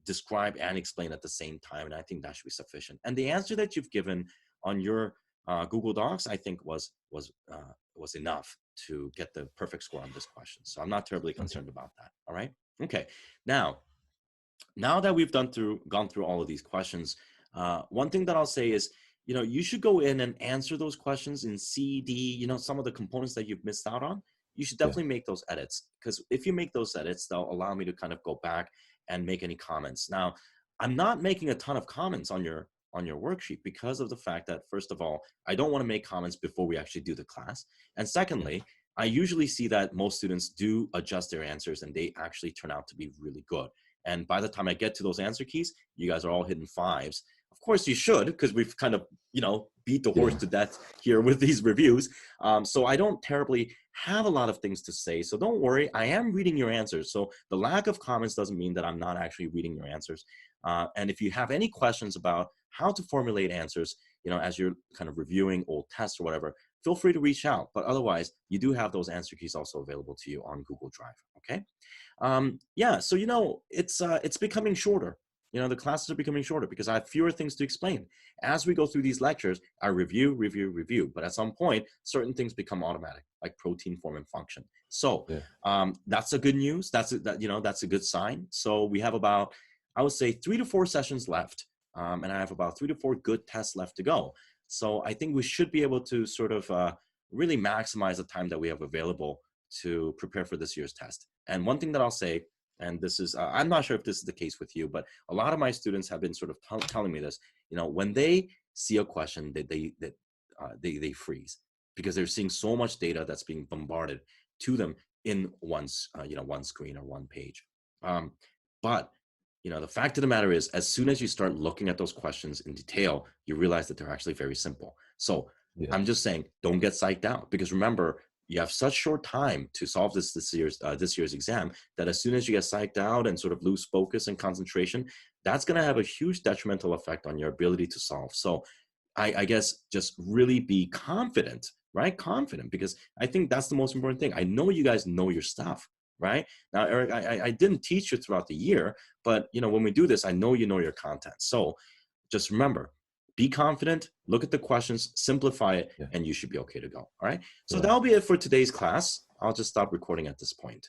describe and explain at the same time. And I think that should be sufficient. And the answer that you've given on your Google Docs, I think was enough to get the perfect score on this question. So I'm not terribly concerned about that. All right. Okay. Now that we've gone through all of these questions, one thing that I'll say is, you should go in and answer those questions in C, D, some of the components that you've missed out on. You should Yeah. definitely make those edits, because if you make those edits, they'll allow me to kind of go back and make any comments. Now, I'm not making a ton of comments on your worksheet because of the fact that, first of all, I don't want to make comments before we actually do the class. And secondly, I usually see that most students do adjust their answers and they actually turn out to be really good. And by the time I get to those answer keys, you guys are all hitting fives. Of course you should, because we've kind of, beat the horse Yeah. to death here with these reviews. So I don't terribly have a lot of things to say. So don't worry, I am reading your answers. So the lack of comments doesn't mean that I'm not actually reading your answers. And if you have any questions about how to formulate answers, as you're kind of reviewing old tests or whatever, feel free to reach out. But otherwise, you do have those answer keys also available to you on Google Drive. Okay. Yeah. So it's becoming shorter. The classes are becoming shorter because I have fewer things to explain. As we go through these lectures, I review. But at some point, certain things become automatic, like protein form and function. So that's a good news. That's a good sign. So we have about, I would say, 3 to 4 sessions left. And I have about 3 to 4 good tests left to go. So I think we should be able to sort of really maximize the time that we have available to prepare for this year's test. And one thing that I'll say, and this is, I'm not sure if this is the case with you, but a lot of my students have been sort of telling me this, when they see a question, they freeze, because they're seeing so much data that's being bombarded to them in one screen or one page. But the fact of the matter is, as soon as you start looking at those questions in detail, you realize that they're actually very simple. So I'm just saying, don't get psyched out, because remember, you have such short time to solve this year's exam, that as soon as you get psyched out and sort of lose focus and concentration, that's going to have a huge detrimental effect on your ability to solve. So I guess just really be confident, right? Confident, because I think that's the most important thing. I know you guys know your stuff, right? Now, Eric, I didn't teach you throughout the year, but when we do this, I know you know your content. So just remember, be confident, look at the questions, simplify it, and you should be okay to go. All right. So that'll be it for today's class. I'll just stop recording at this point.